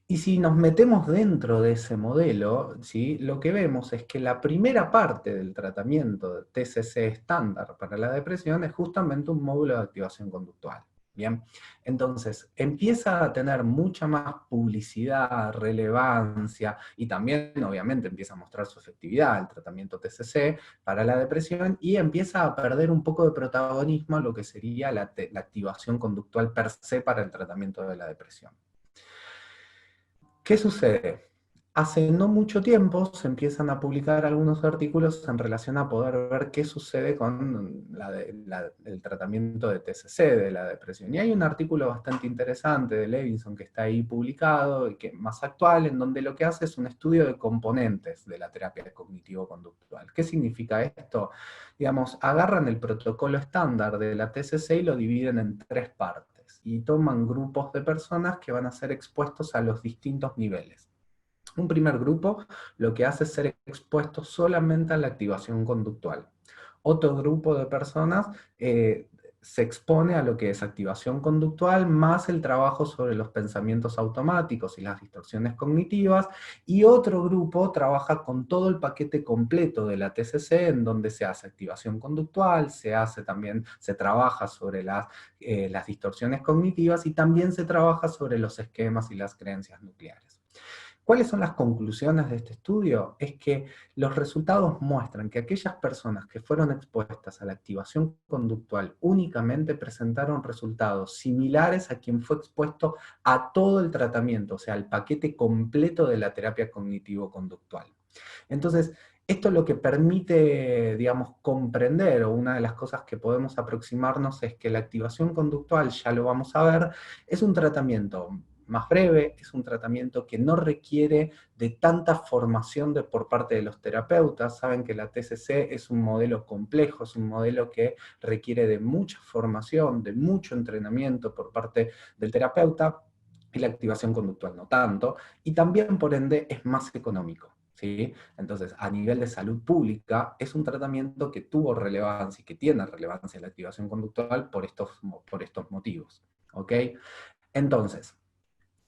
Y si nos metemos dentro de ese modelo, ¿sí? Lo que vemos es que la primera parte del tratamiento de TCC estándar para la depresión es justamente un módulo de activación conductual. Bien, entonces empieza a tener mucha más publicidad, relevancia, y también obviamente empieza a mostrar su efectividad el tratamiento TCC para la depresión, y empieza a perder un poco de protagonismo lo que sería la activación conductual per se para el tratamiento de la depresión. ¿Qué sucede? Hace no mucho tiempo se empiezan a publicar algunos artículos en relación a poder ver qué sucede con el tratamiento de TCC, de la depresión. Y hay un artículo bastante interesante de Levinson que está ahí publicado, y que es más actual, en donde lo que hace es un estudio de componentes de la terapia cognitivo-conductual. ¿Qué significa esto? Digamos, agarran el protocolo estándar de la TCC y lo dividen en 3 partes, y toman grupos de personas que van a ser expuestos a los distintos niveles. Un primer grupo lo que hace es ser expuesto solamente a la activación conductual. Otro grupo de personas se expone a lo que es activación conductual, más el trabajo sobre los pensamientos automáticos y las distorsiones cognitivas, y otro grupo trabaja con todo el paquete completo de la TCC, en donde se hace activación conductual, se trabaja sobre las distorsiones cognitivas, y también se trabaja sobre los esquemas y las creencias nucleares. ¿Cuáles son las conclusiones de este estudio? Es que los resultados muestran que aquellas personas que fueron expuestas a la activación conductual únicamente presentaron resultados similares a quien fue expuesto a todo el tratamiento, o sea, al paquete completo de la terapia cognitivo-conductual. Entonces, esto lo que permite, digamos, comprender, o una de las cosas que podemos aproximarnos es que la activación conductual, ya lo vamos a ver, es un tratamiento más breve, es un tratamiento que no requiere de tanta formación por parte de los terapeutas. Saben que la TCC es un modelo complejo, es un modelo que requiere de mucha formación, de mucho entrenamiento por parte del terapeuta, y la activación conductual no tanto, y también por ende es más económico. ¿Sí? Entonces, a nivel de salud pública, es un tratamiento que tuvo relevancia y que tiene relevancia en la activación conductual por estos motivos. ¿Ok? Entonces,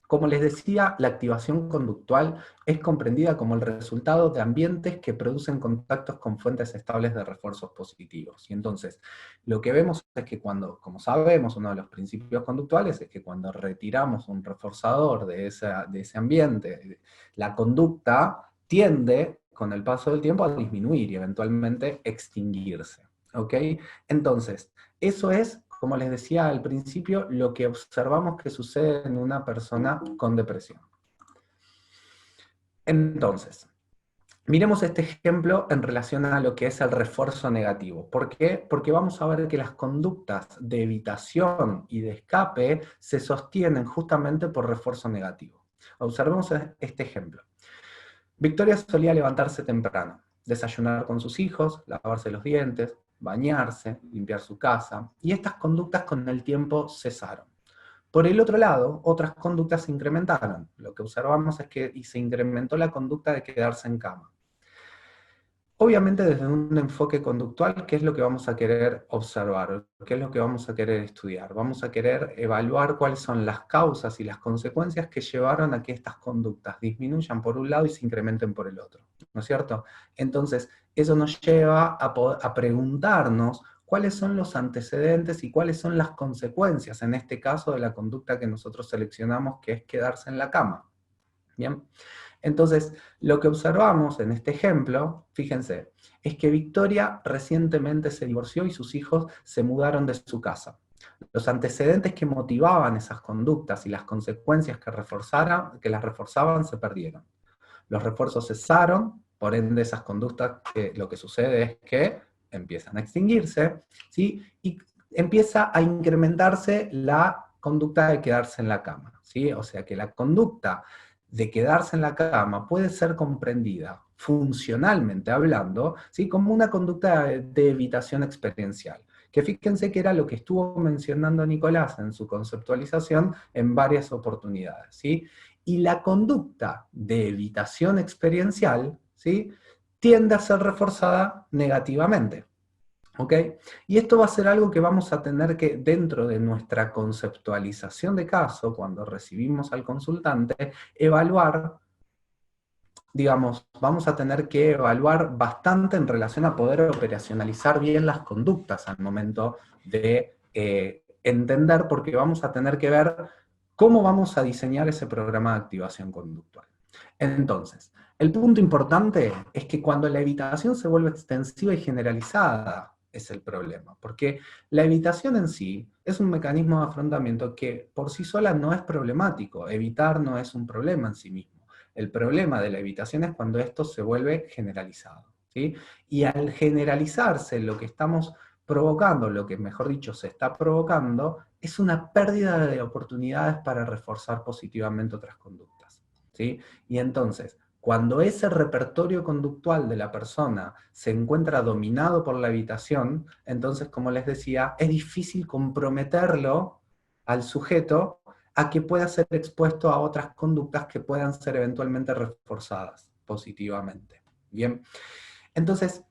como les decía, la activación conductual es comprendida como el resultado de ambientes que producen contactos con fuentes estables de refuerzos positivos. Y entonces, lo que vemos es que cuando, como sabemos, uno de los principios conductuales es que cuando retiramos un reforzador de ese ambiente, la conducta tiende, con el paso del tiempo, a disminuir y eventualmente extinguirse. ¿Ok? Entonces, eso es, como les decía al principio, lo que observamos que sucede en una persona con depresión. Entonces, miremos este ejemplo en relación a lo que es el refuerzo negativo. ¿Por qué? Porque vamos a ver que las conductas de evitación y de escape se sostienen justamente por refuerzo negativo. Observemos este ejemplo. Victoria solía levantarse temprano, desayunar con sus hijos, lavarse los dientes, bañarse, limpiar su casa, y estas conductas con el tiempo cesaron. Por el otro lado, otras conductas se incrementaron. Lo que observamos es que se incrementó la conducta de quedarse en cama. Obviamente desde un enfoque conductual, ¿qué es lo que vamos a querer observar? ¿Qué es lo que vamos a querer estudiar? Vamos a querer evaluar cuáles son las causas y las consecuencias que llevaron a que estas conductas disminuyan por un lado y se incrementen por el otro, ¿no es cierto? Entonces, eso nos lleva a preguntarnos cuáles son los antecedentes y cuáles son las consecuencias, en este caso, de la conducta que nosotros seleccionamos, que es quedarse en la cama. ¿Bien? Entonces, lo que observamos en este ejemplo, fíjense, es que Victoria recientemente se divorció y sus hijos se mudaron de su casa. Los antecedentes que motivaban esas conductas y las consecuencias que las reforzaban se perdieron. Los refuerzos cesaron, por ende esas conductas, lo que sucede es que empiezan a extinguirse, ¿sí? Y empieza a incrementarse la conducta de quedarse en la cama, ¿sí? O sea que la conducta de quedarse en la cama puede ser comprendida, funcionalmente hablando, ¿sí? Como una conducta de evitación experiencial. Que fíjense que era lo que estuvo mencionando Nicolás en su conceptualización en varias oportunidades, ¿sí? Y la conducta de evitación experiencial, ¿sí?, tiende a ser reforzada negativamente. ¿Ok? Y esto va a ser algo que vamos a tener que, dentro de nuestra conceptualización de caso, cuando recibimos al consultante, evaluar, digamos, vamos a tener que evaluar bastante en relación a poder operacionalizar bien las conductas al momento de entender, porque vamos a tener que ver cómo vamos a diseñar ese programa de activación conductual. Entonces, el punto importante es que cuando la evitación se vuelve extensiva y generalizada, es el problema, porque la evitación en sí es un mecanismo de afrontamiento que por sí sola no es problemático. Evitar no es un problema en sí mismo. El problema de la evitación es cuando esto se vuelve generalizado, ¿sí? Y al generalizarse, lo que estamos provocando, lo que mejor dicho se está provocando, es una pérdida de oportunidades para reforzar positivamente otras conductas, ¿sí? Y entonces, cuando ese repertorio conductual de la persona se encuentra dominado por la evitación, entonces, como les decía, es difícil comprometerlo al sujeto a que pueda ser expuesto a otras conductas que puedan ser eventualmente reforzadas positivamente. Bien, entonces,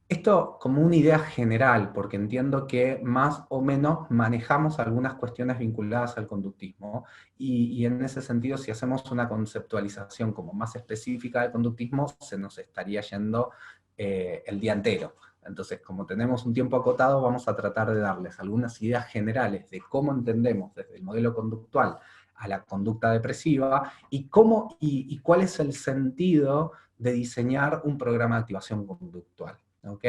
Esto como una idea general, porque entiendo que más o menos manejamos algunas cuestiones vinculadas al conductismo, y en ese sentido, si hacemos una conceptualización como más específica del conductismo, se nos estaría yendo el día entero. Entonces, como tenemos un tiempo acotado, vamos a tratar de darles algunas ideas generales de cómo entendemos desde el modelo conductual a la conducta depresiva, y cuál es el sentido de diseñar un programa de activación conductual. ¿Ok?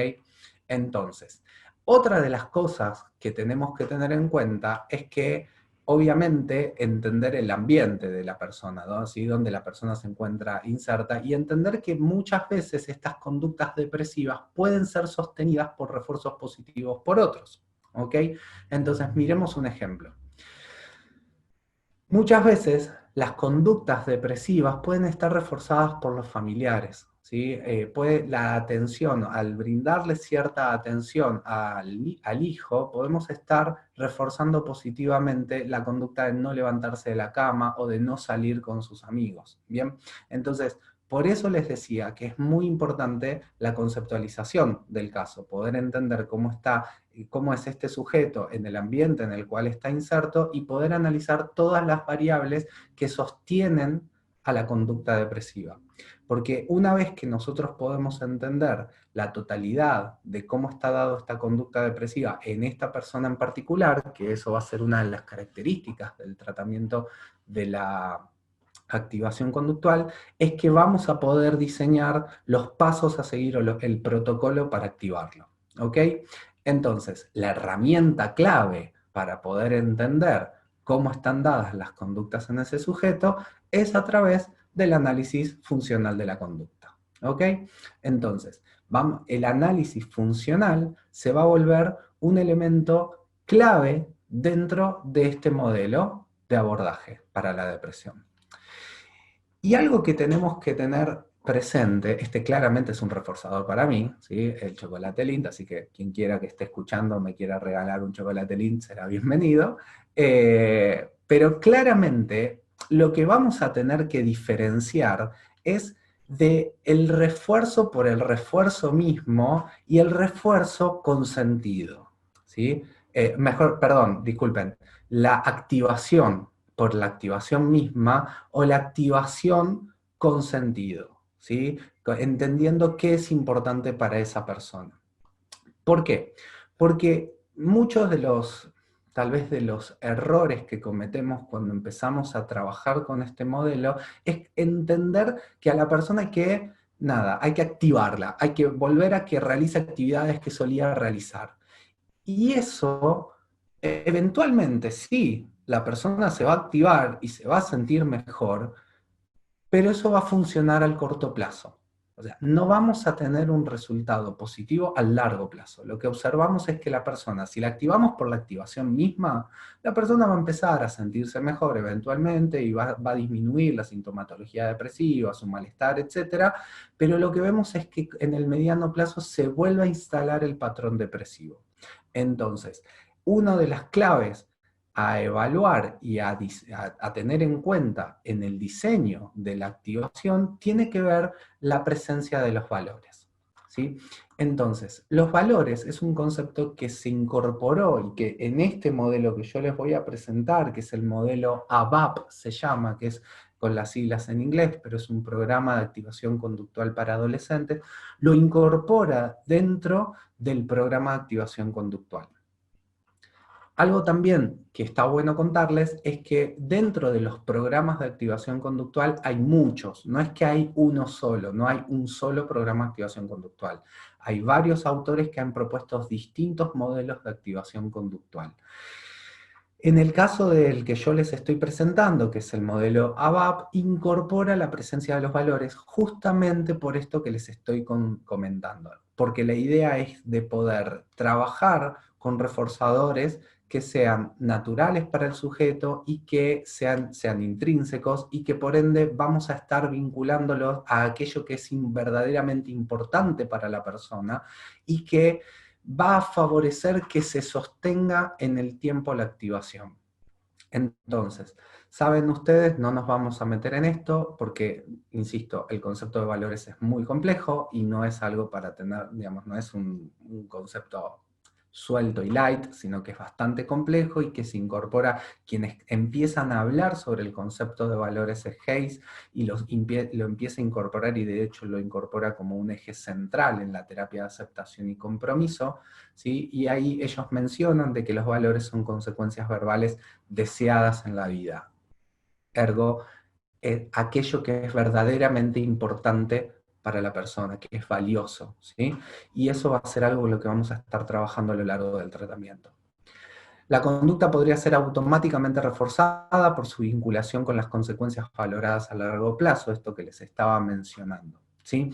Entonces, otra de las cosas que tenemos que tener en cuenta es que, obviamente, entender el ambiente de la persona, ¿no? ¿Sí? Donde la persona se encuentra inserta, y entender que muchas veces estas conductas depresivas pueden ser sostenidas por refuerzos positivos por otros. ¿Ok? Entonces, miremos un ejemplo. Muchas veces las conductas depresivas pueden estar reforzadas por los familiares, ¿sí? La atención, al brindarle cierta atención al hijo, podemos estar reforzando positivamente la conducta de no levantarse de la cama o de no salir con sus amigos, ¿bien? Entonces, por eso les decía que es muy importante la conceptualización del caso, poder entender cómo es este sujeto en el ambiente en el cual está inserto, y poder analizar todas las variables que sostienen a la conducta depresiva. Porque una vez que nosotros podemos entender la totalidad de cómo está dado esta conducta depresiva en esta persona en particular, que eso va a ser una de las características del tratamiento de la activación conductual, es que vamos a poder diseñar los pasos a seguir o el protocolo para activarlo. ¿Ok? Entonces, la herramienta clave para poder entender cómo están dadas las conductas en ese sujeto es a través del análisis funcional de la conducta. ¿Ok? Entonces, el análisis funcional se va a volver un elemento clave dentro de este modelo de abordaje para la depresión. Y algo que tenemos que tener presente, este claramente es un reforzador para mí, ¿sí? El chocolate Lindt, así que quien quiera que esté escuchando me quiera regalar un chocolate Lindt será bienvenido, pero claramente lo que vamos a tener que diferenciar es de el refuerzo por el refuerzo mismo y el refuerzo consentido, ¿sí? Disculpen, la activación por la activación misma o la activación con sentido, ¿sí? Entendiendo qué es importante para esa persona. ¿Por qué? Porque muchos tal vez de los errores que cometemos cuando empezamos a trabajar con este modelo es entender que a la persona hay que activarla, hay que volver a que realice actividades que solía realizar. Y eso, eventualmente sí, la persona se va a activar y se va a sentir mejor, pero eso va a funcionar al corto plazo. O sea, no vamos a tener un resultado positivo a largo plazo. Lo que observamos es que la persona, si la activamos por la activación misma, la persona va a empezar a sentirse mejor eventualmente y va a disminuir la sintomatología depresiva, su malestar, etc. Pero lo que vemos es que en el mediano plazo se vuelve a instalar el patrón depresivo. Entonces, una de las claves a evaluar y a tener en cuenta en el diseño de la activación tiene que ver la presencia de los valores, ¿sí? Entonces, los valores es un concepto que se incorporó y que en este modelo que yo les voy a presentar, que es el modelo ABAP, se llama, que es con las siglas en inglés, pero es un programa de activación conductual para adolescentes, lo incorpora dentro del programa de activación conductual. Algo también que está bueno contarles es que dentro de los programas de activación conductual hay muchos, no es que hay uno solo, no hay un solo programa de activación conductual. Hay varios autores que han propuesto distintos modelos de activación conductual. En el caso del que yo les estoy presentando, que es el modelo ABAP, incorpora la presencia de los valores justamente por esto que les estoy comentando, porque la idea es de poder trabajar con reforzadores que sean naturales para el sujeto y que sean intrínsecos, y que por ende vamos a estar vinculándolos a aquello que es verdaderamente importante para la persona y que va a favorecer que se sostenga en el tiempo la activación. Entonces, Saben ustedes, no nos vamos a meter en esto porque, insisto, el concepto de valores es muy complejo y no es algo para tener, digamos, no es un concepto suelto y light, sino que es bastante complejo y que se incorpora, quienes empiezan a hablar sobre el concepto de valores es Hayes y lo empieza a incorporar, y de hecho lo incorpora como un eje central en la terapia de aceptación y compromiso, ¿sí? Y ahí ellos mencionan de que los valores son consecuencias verbales deseadas en la vida. Ergo, aquello que es verdaderamente importante para la persona, que es valioso, ¿sí? Y eso va a ser algo en lo que vamos a estar trabajando a lo largo del tratamiento. La conducta podría ser automáticamente reforzada por su vinculación con las consecuencias valoradas a largo plazo, esto que les estaba mencionando, ¿sí?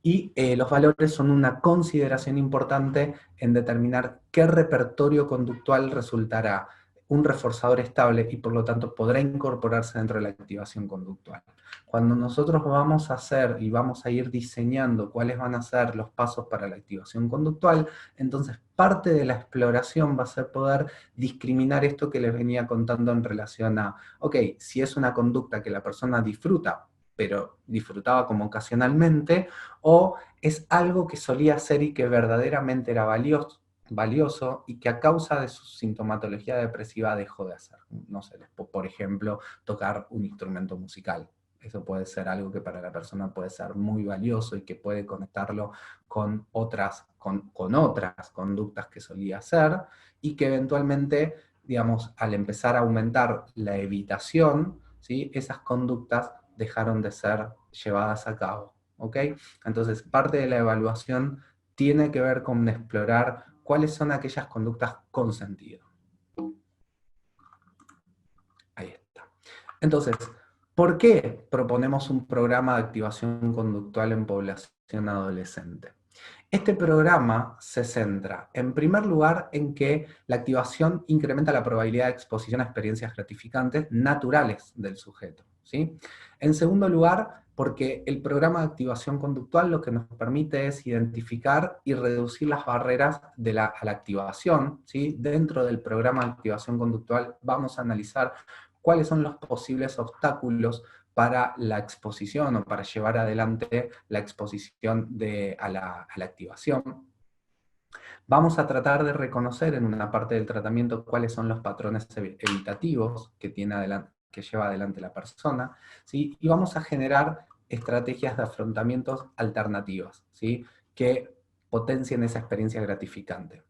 Y los valores son una consideración importante en determinar qué repertorio conductual resultará un reforzador estable y por lo tanto podrá incorporarse dentro de la activación conductual. Cuando nosotros vamos a hacer y vamos a ir diseñando cuáles van a ser los pasos para la activación conductual, entonces parte de la exploración va a ser poder discriminar esto que les venía contando en relación a, ok, si es una conducta que la persona disfruta, pero disfrutaba como ocasionalmente, o es algo que solía hacer y que verdaderamente era valioso y que a causa de su sintomatología depresiva dejó de hacer. No sé, por ejemplo, tocar un instrumento musical. Eso puede ser algo que para la persona puede ser muy valioso y que puede conectarlo con otras conductas que solía hacer y que eventualmente, digamos, al empezar a aumentar la evitación, ¿sí? Esas conductas dejaron de ser llevadas a cabo, ¿ok? Entonces, parte de la evaluación tiene que ver con explorar cuáles son aquellas conductas con sentido. Ahí está. Entonces, ¿por qué proponemos un programa de activación conductual en población adolescente? Este programa se centra, en primer lugar, en que la activación incrementa la probabilidad de exposición a experiencias gratificantes naturales del sujeto, ¿sí? En segundo lugar, porque el programa de activación conductual lo que nos permite es identificar y reducir las barreras a la activación, ¿sí? Dentro del programa de activación conductual vamos a analizar cuáles son los posibles obstáculos para la exposición o para llevar adelante la exposición a la activación. Vamos a tratar de reconocer en una parte del tratamiento cuáles son los patrones evitativos que lleva adelante la persona, ¿sí? Y vamos a generar estrategias de afrontamientos alternativas, ¿sí? Que potencien esa experiencia gratificante.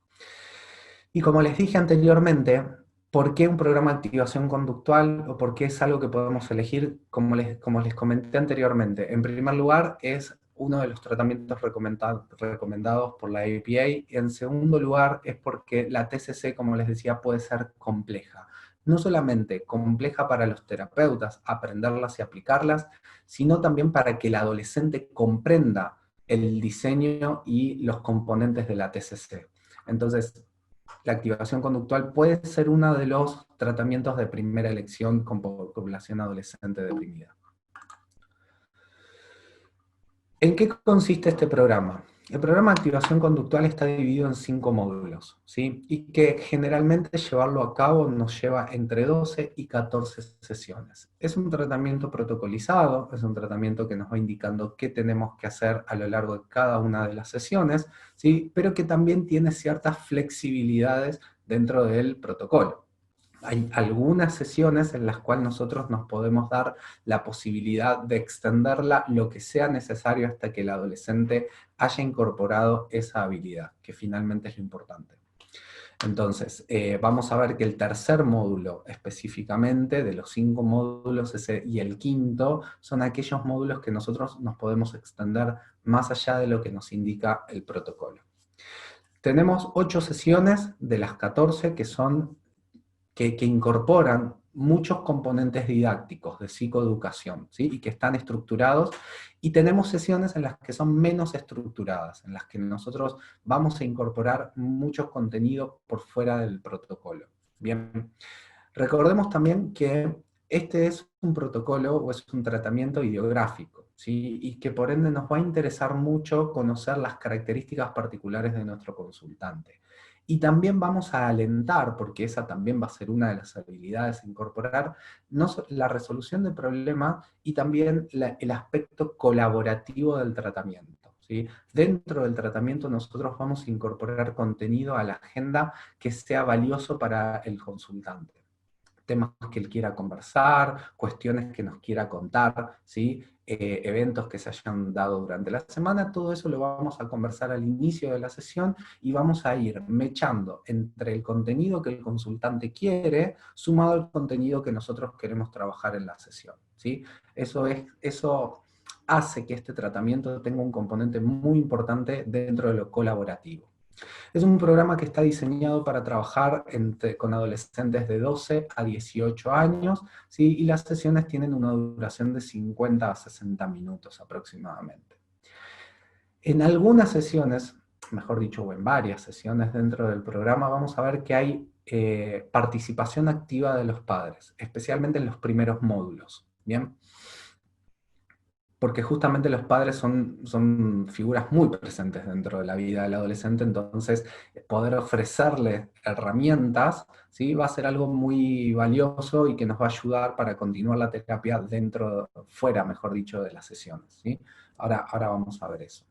Y como les dije anteriormente, ¿por qué un programa de activación conductual o por qué es algo que podemos elegir? Como les comenté anteriormente, en primer lugar es uno de los tratamientos recomendados por la APA, y en segundo lugar es porque la TCC, como les decía, puede ser compleja. No solamente compleja para los terapeutas aprenderlas y aplicarlas, sino también para que el adolescente comprenda el diseño y los componentes de la TCC. Entonces, la activación conductual puede ser uno de los tratamientos de primera elección con población adolescente deprimida. ¿En qué consiste este programa? El programa de activación conductual está dividido en 5 módulos, ¿sí? Y que generalmente llevarlo a cabo nos lleva entre 12 y 14 sesiones. Es un tratamiento protocolizado, es un tratamiento que nos va indicando qué tenemos que hacer a lo largo de cada una de las sesiones, ¿sí? Pero que también tiene ciertas flexibilidades dentro del protocolo. Hay algunas sesiones en las cuales nosotros nos podemos dar la posibilidad de extenderla lo que sea necesario hasta que el adolescente haya incorporado esa habilidad, que finalmente es lo importante. Entonces, vamos a ver que el tercer módulo específicamente, de los 5 módulos, y el quinto, son aquellos módulos que nosotros nos podemos extender más allá de lo que nos indica el protocolo. Tenemos 8 sesiones de las 14 que incorporan muchos componentes didácticos de psicoeducación, ¿sí? Y que están estructurados, y tenemos sesiones en las que son menos estructuradas, en las que nosotros vamos a incorporar mucho contenido por fuera del protocolo. Bien, recordemos también que este es un protocolo o es un tratamiento ideográfico, ¿sí? Y que por ende nos va a interesar mucho conocer las características particulares de nuestro consultante. Y también vamos a alentar, porque esa también va a ser una de las habilidades a incorporar, la resolución de problemas y también el aspecto colaborativo del tratamiento, ¿sí? Dentro del tratamiento nosotros vamos a incorporar contenido a la agenda que sea valioso para el consultante. Temas que él quiera conversar, cuestiones que nos quiera contar, ¿sí? Eventos que se hayan dado durante la semana, todo eso lo vamos a conversar al inicio de la sesión y vamos a ir mechando entre el contenido que el consultante quiere, sumado al contenido que nosotros queremos trabajar en la sesión, ¿sí? Eso hace que este tratamiento tenga un componente muy importante dentro de lo colaborativo. Es un programa que está diseñado para trabajar con adolescentes de 12 a 18 años, ¿sí? Y las sesiones tienen una duración de 50 a 60 minutos aproximadamente. En algunas sesiones, mejor dicho, o en varias sesiones dentro del programa, vamos a ver que hay participación activa de los padres, especialmente en los primeros módulos, ¿bien? Porque justamente los padres son figuras muy presentes dentro de la vida del adolescente, entonces poder ofrecerles herramientas, ¿sí? Va a ser algo muy valioso y que nos va a ayudar para continuar la terapia fuera, mejor dicho, de las sesiones, ¿sí? Ahora vamos a ver eso.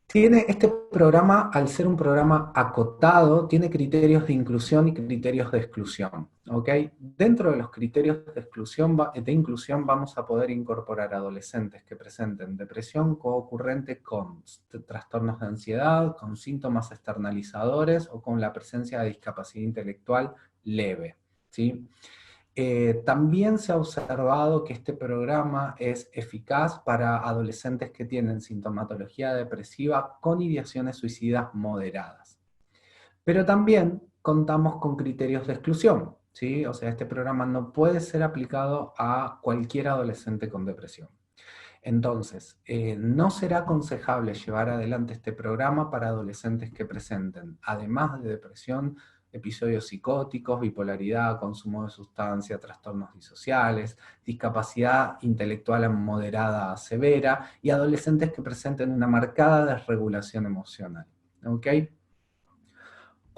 Este programa, al ser un programa acotado, tiene criterios de inclusión y criterios de exclusión, ¿ok? Dentro de los criterios de inclusión vamos a poder incorporar adolescentes que presenten depresión coocurrente con trastornos de ansiedad, con síntomas externalizadores o con la presencia de discapacidad intelectual leve, ¿sí? También se ha observado que este programa es eficaz para adolescentes que tienen sintomatología depresiva con ideaciones suicidas moderadas. Pero también contamos con criterios de exclusión, ¿sí? O sea, este programa no puede ser aplicado a cualquier adolescente con depresión. Entonces, no será aconsejable llevar adelante este programa para adolescentes que presenten, además de depresión, episodios psicóticos, bipolaridad, consumo de sustancia, trastornos disociales, discapacidad intelectual moderada a severa, y adolescentes que presenten una marcada desregulación emocional. ¿Ok?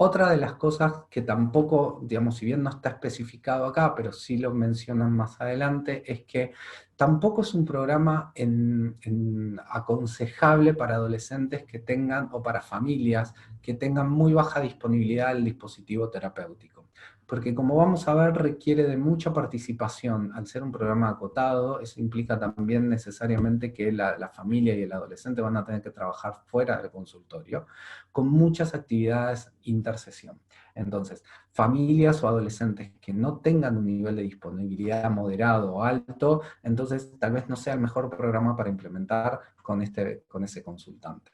Otra de las cosas que tampoco, digamos, si bien no está especificado acá, pero sí lo mencionan más adelante, es que tampoco es un programa aconsejable para adolescentes que tengan, o para familias que tengan muy baja disponibilidad del dispositivo terapéutico. Porque como vamos a ver, requiere de mucha participación. Al ser un programa acotado, eso implica también necesariamente que la familia y el adolescente van a tener que trabajar fuera del consultorio, con muchas actividades intersesión. Entonces, familias o adolescentes que no tengan un nivel de disponibilidad moderado o alto, entonces tal vez no sea el mejor programa para implementar con ese consultante.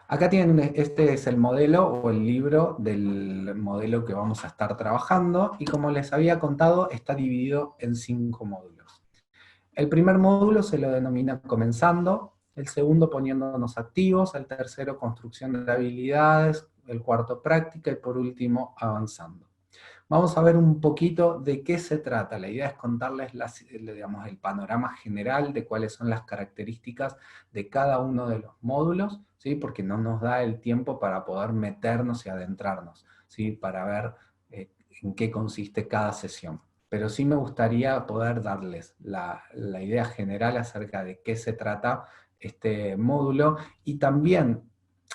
Acá tienen, este es el modelo o el libro del modelo que vamos a estar trabajando, y como les había contado, está dividido en 5 módulos. El primer módulo se lo denomina comenzando, el segundo poniéndonos activos, el tercero construcción de habilidades, el cuarto práctica y por último avanzando. Vamos a ver un poquito de qué se trata. La idea es contarles digamos, el panorama general de cuáles son las características de cada uno de los módulos, ¿sí? Porque no nos da el tiempo para poder meternos y adentrarnos, ¿sí? Para ver en qué consiste cada sesión. Pero sí me gustaría poder darles la idea general acerca de qué se trata este módulo, y también,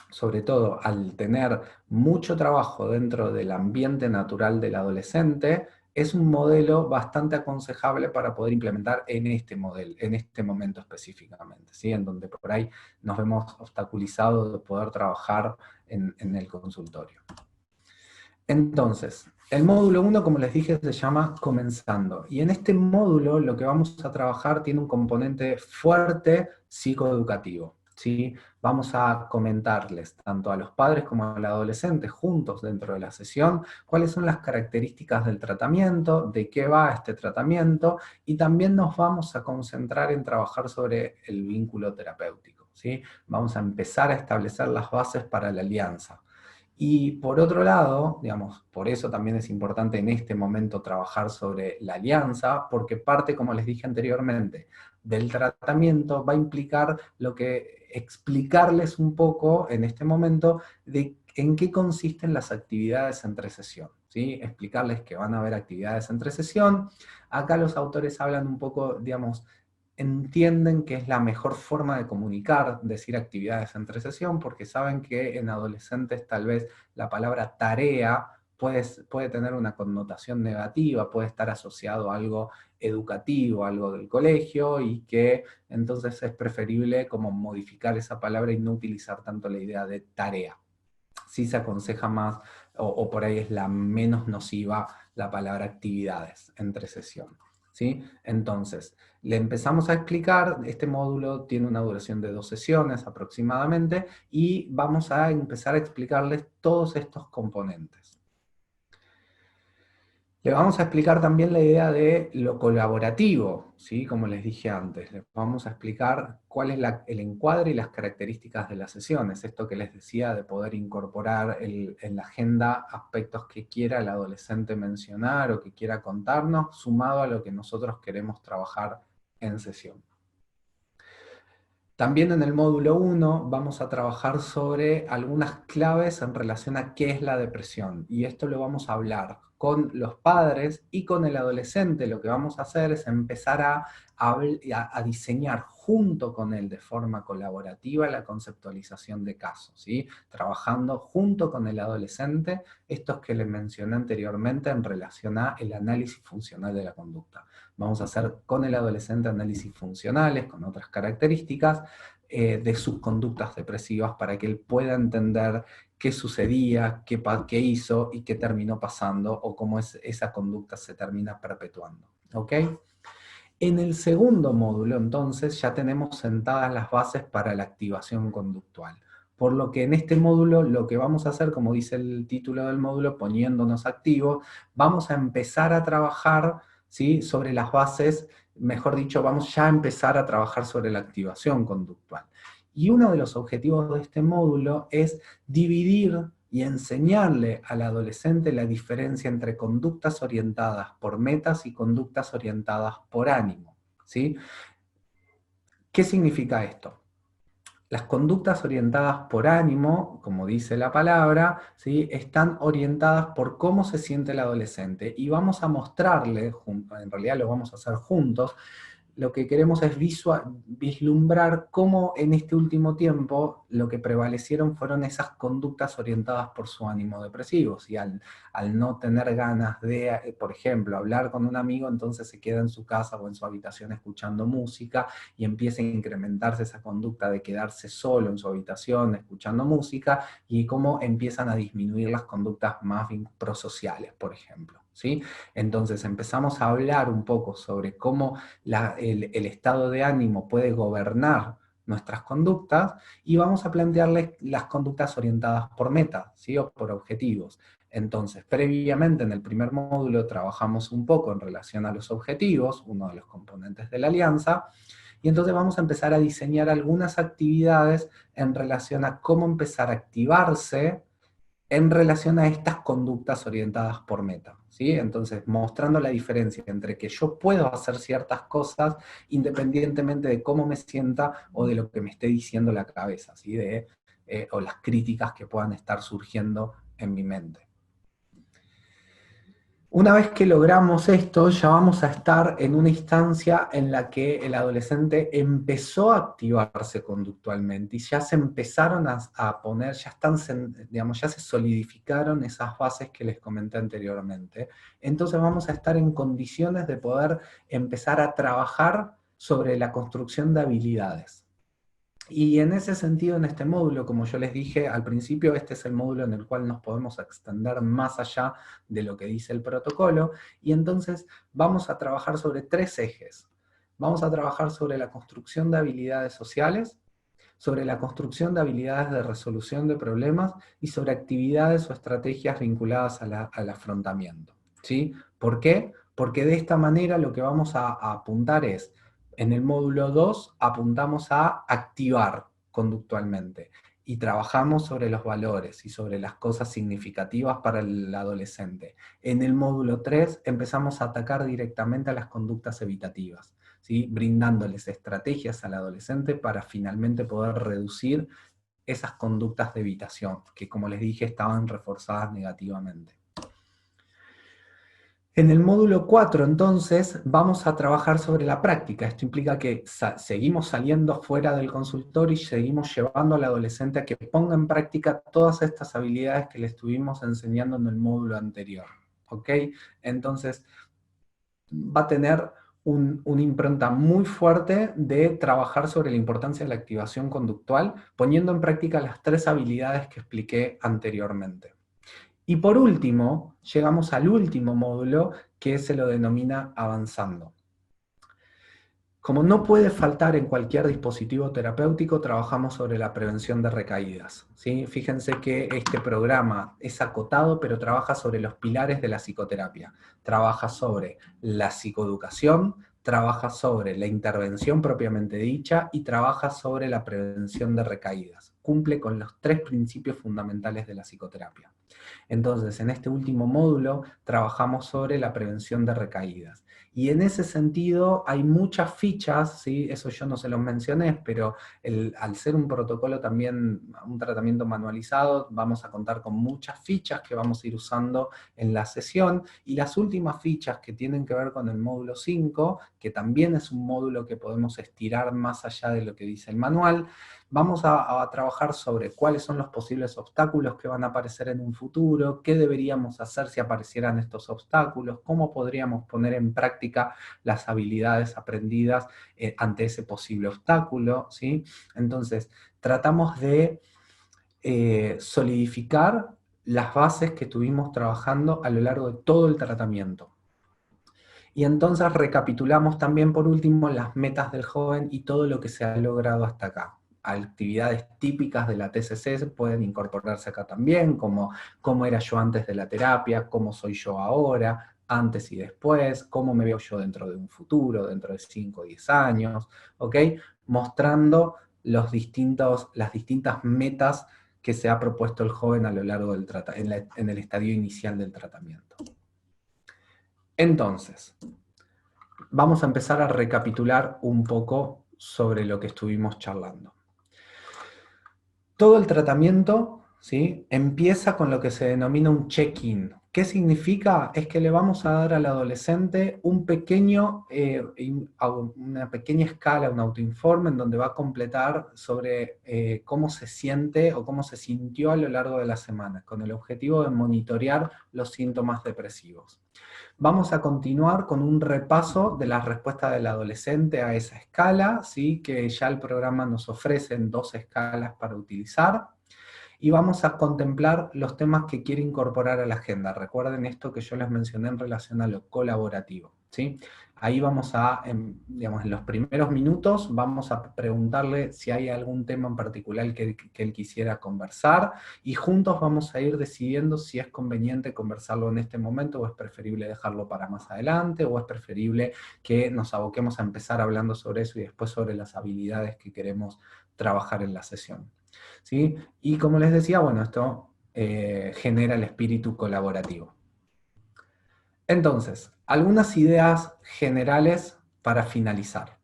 sobre todo, al tener mucho trabajo dentro del ambiente natural del adolescente, es un modelo bastante aconsejable para poder implementar en este momento específicamente, ¿sí? En donde por ahí nos vemos obstaculizados de poder trabajar en el consultorio. Entonces, el módulo 1, como les dije, se llama Comenzando. Y en este módulo lo que vamos a trabajar tiene un componente fuerte psicoeducativo, ¿sí? Vamos a comentarles, tanto a los padres como al adolescente, juntos dentro de la sesión, cuáles son las características del tratamiento, de qué va este tratamiento, y también nos vamos a concentrar en trabajar sobre el vínculo terapéutico, ¿sí? Vamos a empezar a establecer las bases para la alianza. Y por otro lado, digamos, por eso también es importante en este momento trabajar sobre la alianza, porque parte, como les dije anteriormente, del tratamiento va a implicar explicarles un poco en este momento de en qué consisten las actividades entre sesión, ¿sí? Explicarles que van a haber actividades entre sesión. Acá los autores hablan un poco, digamos, entienden que es la mejor forma de comunicar, decir actividades entre sesión, porque saben que en adolescentes tal vez la palabra tarea puede tener una connotación negativa, puede estar asociado a algo educativo, algo del colegio, y que entonces es preferible como modificar esa palabra y no utilizar tanto la idea de tarea. Sí se aconseja más, o por ahí es la menos nociva, la palabra actividades entre sesión, ¿sí? Entonces, le empezamos a explicar, este módulo tiene una duración de 2 sesiones aproximadamente, y vamos a empezar a explicarles todos estos componentes. Le vamos a explicar también la idea de lo colaborativo, ¿sí? Como les dije antes, les vamos a explicar cuál es el encuadre y las características de las sesiones, esto que les decía de poder incorporar en la agenda aspectos que quiera el adolescente mencionar o que quiera contarnos, sumado a lo que nosotros queremos trabajar en sesión. También en el módulo 1 vamos a trabajar sobre algunas claves en relación a qué es la depresión, y esto lo vamos a hablar con los padres y con el adolescente. Lo que vamos a hacer es empezar a diseñar junto con él de forma colaborativa la conceptualización de casos, ¿sí? Trabajando junto con el adolescente estos que les mencioné anteriormente en relación a el análisis funcional de la conducta. Vamos a hacer con el adolescente análisis funcionales, con otras características, de sus conductas depresivas para que él pueda entender qué sucedía, qué hizo y qué terminó pasando, o cómo esa conducta se termina perpetuando. ¿Ok? En el segundo módulo, entonces, ya tenemos sentadas las bases para la activación conductual. Por lo que en este módulo lo que vamos a hacer, como dice el título del módulo, poniéndonos activos, vamos a empezar a trabajar, ¿sí?, sobre las bases, mejor dicho, vamos ya a empezar a trabajar sobre la activación conductual. Y uno de los objetivos de este módulo es dividir y enseñarle al adolescente la diferencia entre conductas orientadas por metas y conductas orientadas por ánimo, ¿sí? ¿Qué significa esto? Las conductas orientadas por ánimo, como dice la palabra, ¿sí?, están orientadas por cómo se siente el adolescente, y vamos a mostrarle, en realidad lo vamos a hacer juntos, lo que queremos es vislumbrar cómo en este último tiempo lo que prevalecieron fueron esas conductas orientadas por su ánimo depresivo. Y al no tener ganas de, por ejemplo, hablar con un amigo, entonces se queda en su casa o en su habitación escuchando música, y empieza a incrementarse esa conducta de quedarse solo en su habitación escuchando música, y cómo empiezan a disminuir las conductas más bien prosociales, por ejemplo, ¿sí? Entonces empezamos a hablar un poco sobre cómo el estado de ánimo puede gobernar nuestras conductas, y vamos a plantearles las conductas orientadas por metas, ¿sí?, o por objetivos. Entonces, previamente en el primer módulo trabajamos un poco en relación a los objetivos, uno de los componentes de la alianza, y entonces vamos a empezar a diseñar algunas actividades en relación a cómo empezar a activarse en relación a estas conductas orientadas por meta, ¿sí? Entonces, mostrando la diferencia entre que yo puedo hacer ciertas cosas independientemente de cómo me sienta o de lo que me esté diciendo la cabeza, ¿sí?, o las críticas que puedan estar surgiendo en mi mente. Una vez que logramos esto, ya vamos a estar en una instancia en la que el adolescente empezó a activarse conductualmente, y ya se empezaron a poner, ya se solidificaron esas bases que les comenté anteriormente. Entonces vamos a estar en condiciones de poder empezar a trabajar sobre la construcción de habilidades. Y en ese sentido, en este módulo, como yo les dije al principio, este es el módulo en el cual nos podemos extender más allá de lo que dice el protocolo, y entonces vamos a trabajar sobre 3 ejes. Vamos a trabajar sobre la construcción de habilidades sociales, sobre la construcción de habilidades de resolución de problemas, y sobre actividades o estrategias vinculadas al afrontamiento, ¿sí? ¿Por qué? Porque de esta manera lo que vamos a apuntar es, en el módulo 2 apuntamos a activar conductualmente, y trabajamos sobre los valores y sobre las cosas significativas para el adolescente. En el módulo 3 empezamos a atacar directamente a las conductas evitativas, ¿sí?, brindándoles estrategias al adolescente para finalmente poder reducir esas conductas de evitación, que como les dije estaban reforzadas negativamente. En el módulo 4, entonces, vamos a trabajar sobre la práctica. Esto implica que seguimos saliendo fuera del consultorio y seguimos llevando al adolescente a que ponga en práctica todas estas habilidades que le estuvimos enseñando en el módulo anterior. ¿Ok? Entonces, va a tener una impronta muy fuerte de trabajar sobre la importancia de la activación conductual, poniendo en práctica las 3 habilidades que expliqué anteriormente. Y por último, llegamos al último módulo, que se lo denomina avanzando. Como no puede faltar en cualquier dispositivo terapéutico, trabajamos sobre la prevención de recaídas, ¿sí? Fíjense que este programa es acotado, pero trabaja sobre los pilares de la psicoterapia. Trabaja sobre la psicoeducación, trabaja sobre la intervención propiamente dicha y trabaja sobre la prevención de recaídas. Cumple con los 3 principios fundamentales de la psicoterapia. Entonces, en este último módulo trabajamos sobre la prevención de recaídas. Y en ese sentido hay muchas fichas, ¿sí? Eso yo no se los mencioné, pero al ser un protocolo también, un tratamiento manualizado, vamos a contar con muchas fichas que vamos a ir usando en la sesión, y las últimas fichas que tienen que ver con el módulo 5, que también es un módulo que podemos estirar más allá de lo que dice el manual, vamos a trabajar sobre cuáles son los posibles obstáculos que van a aparecer en un futuro, qué deberíamos hacer si aparecieran estos obstáculos, cómo podríamos poner en práctica las habilidades aprendidas ante ese posible obstáculo, ¿sí? Entonces, tratamos de solidificar las bases que estuvimos trabajando a lo largo de todo el tratamiento. Y entonces recapitulamos también por último las metas del joven y todo lo que se ha logrado hasta acá. Actividades típicas de la TCC pueden incorporarse acá también, como cómo era yo antes de la terapia, cómo soy yo ahora, antes y después, cómo me veo yo dentro de un futuro, dentro de 5 o 10 años, ¿ok? Mostrando las distintas metas que se ha propuesto el joven a lo largo del en el estadio inicial del tratamiento. Entonces, vamos a empezar a recapitular un poco sobre lo que estuvimos charlando. Todo el tratamiento, ¿sí?, empieza con lo que se denomina un check-in. ¿Qué significa? Es que le vamos a dar al adolescente una pequeña escala, un autoinforme en donde va a completar sobre cómo se siente o cómo se sintió a lo largo de la semana, con el objetivo de monitorear los síntomas depresivos. Vamos a continuar con un repaso de la respuesta del adolescente a esa escala, ¿sí?, que ya el programa nos ofrece en 2 escalas para utilizar, y vamos a contemplar los temas que quiere incorporar a la agenda. Recuerden esto que yo les mencioné en relación a lo colaborativo, ¿sí? Ahí vamos a, digamos, en los primeros minutos, vamos a preguntarle si hay algún tema en particular que él quisiera conversar, y juntos vamos a ir decidiendo si es conveniente conversarlo en este momento, o es preferible dejarlo para más adelante, o es preferible que nos aboquemos a empezar hablando sobre eso y después sobre las habilidades que queremos trabajar en la sesión, ¿sí? Y como les decía, bueno, esto genera el espíritu colaborativo. Entonces, algunas ideas generales para finalizar.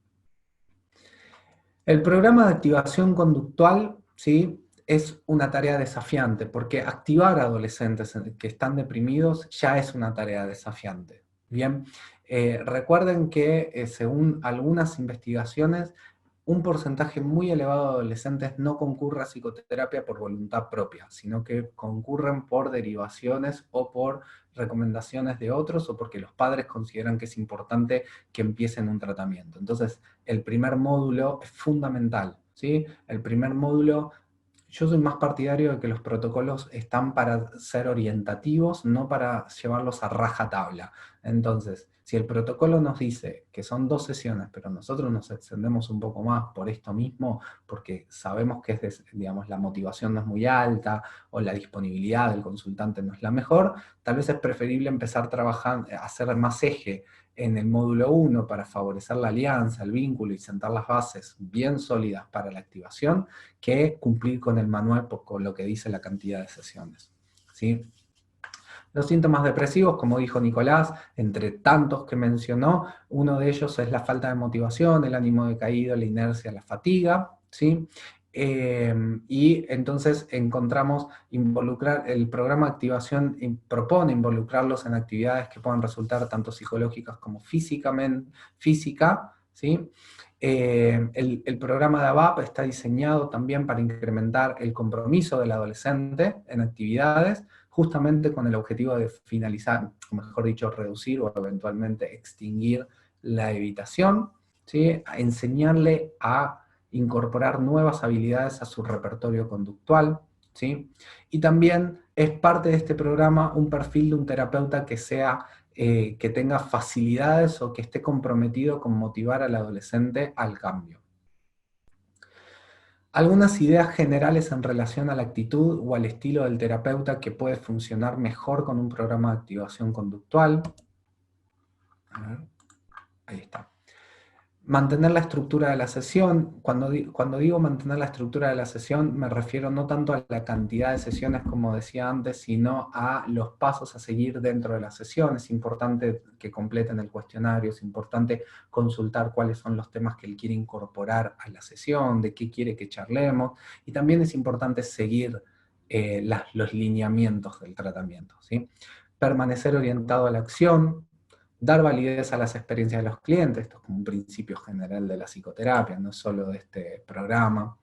El programa de activación conductual, ¿sí?, es una tarea desafiante, porque activar a adolescentes que están deprimidos ya es una tarea desafiante. Bien, recuerden que según algunas investigaciones, un porcentaje muy elevado de adolescentes no concurre a psicoterapia por voluntad propia, sino que concurren por derivaciones o por recomendaciones de otros, o porque los padres consideran que es importante que empiecen un tratamiento. Entonces, el primer módulo es fundamental, ¿sí? El primer módulo, yo soy más partidario de que los protocolos están para ser orientativos, no para llevarlos a rajatabla. Entonces, si el protocolo nos dice que son 2 sesiones, pero nosotros nos extendemos un poco más por esto mismo, porque sabemos que digamos, la motivación no es muy alta, o la disponibilidad del consultante no es la mejor, tal vez es preferible empezar trabajando, hacer más eje en el módulo 1 para favorecer la alianza, el vínculo y sentar las bases bien sólidas para la activación, que cumplir con el manual con lo que dice la cantidad de sesiones, ¿sí? Los síntomas depresivos, como dijo Nicolás, entre tantos que mencionó, uno de ellos es la falta de motivación, el ánimo decaído, la inercia, la fatiga, ¿sí? Y entonces encontramos el programa de activación propone involucrarlos en actividades que puedan resultar tanto psicológicas como física, ¿sí? El programa de ABAP está diseñado también para incrementar el compromiso del adolescente en actividades, justamente con el objetivo de finalizar, o mejor dicho, reducir o eventualmente extinguir la evitación, ¿sí? A enseñarle a incorporar nuevas habilidades a su repertorio conductual, ¿sí? Y también es parte de este programa un perfil de un terapeuta que tenga facilidades o que esté comprometido con motivar al adolescente al cambio. Algunas ideas generales en relación a la actitud o al estilo del terapeuta que puede funcionar mejor con un programa de activación conductual. A ver, ahí está. Mantener la estructura de la sesión. Cuando digo mantener la estructura de la sesión, me refiero no tanto a la cantidad de sesiones, como decía antes, sino a los pasos a seguir dentro de la sesión. Es importante que completen el cuestionario, es importante consultar cuáles son los temas que él quiere incorporar a la sesión, de qué quiere que charlemos, y también es importante seguir los lineamientos del tratamiento, ¿sí? Permanecer orientado a la acción, dar validez a las experiencias de los clientes, esto es como un principio general de la psicoterapia, no solo de este programa.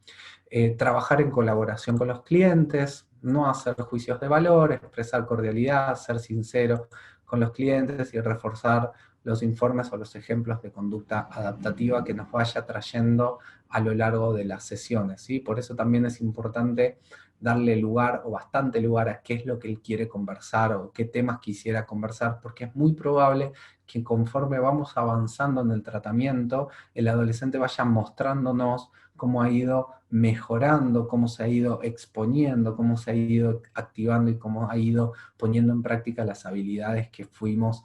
Trabajar en colaboración con los clientes, no hacer juicios de valor, expresar cordialidad, ser sincero con los clientes y reforzar los informes o los ejemplos de conducta adaptativa que nos vaya trayendo a lo largo de las sesiones, ¿sí? Por eso también es importante darle lugar, o bastante lugar, a qué es lo que él quiere conversar, o qué temas quisiera conversar, porque es muy probable que conforme vamos avanzando en el tratamiento, el adolescente vaya mostrándonos cómo ha ido mejorando, cómo se ha ido exponiendo, cómo se ha ido activando y cómo ha ido poniendo en práctica las habilidades que fuimos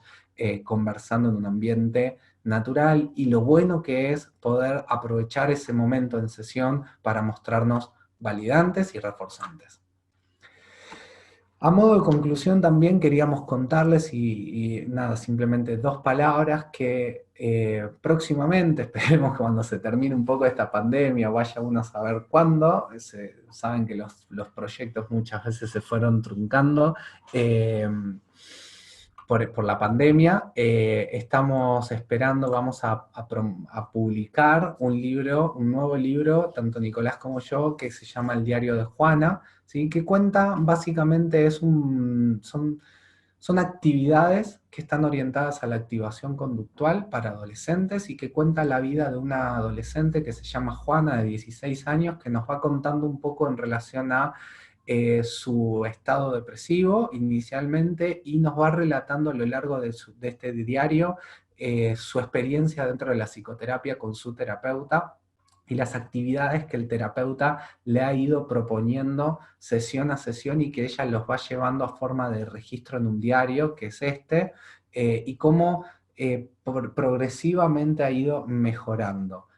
conversando en un ambiente natural, y lo bueno que es poder aprovechar ese momento en sesión para mostrarnos validantes y reforzantes. A modo de conclusión también queríamos contarles, y nada, simplemente 2 palabras, que próximamente, esperemos que cuando se termine un poco esta pandemia, vaya uno a saber cuándo, saben que los proyectos muchas veces se fueron truncando por la pandemia, estamos esperando, vamos a publicar un nuevo libro, tanto Nicolás como yo, que se llama El Diario de Juana, ¿sí? Que cuenta, básicamente son actividades que están orientadas a la activación conductual para adolescentes, y que cuenta la vida de una adolescente que se llama Juana, de 16 años, que nos va contando un poco en relación a su estado depresivo inicialmente, y nos va relatando a lo largo de este diario su experiencia dentro de la psicoterapia con su terapeuta, y las actividades que el terapeuta le ha ido proponiendo sesión a sesión, y que ella los va llevando a forma de registro en un diario, que es y cómo progresivamente ha ido mejorando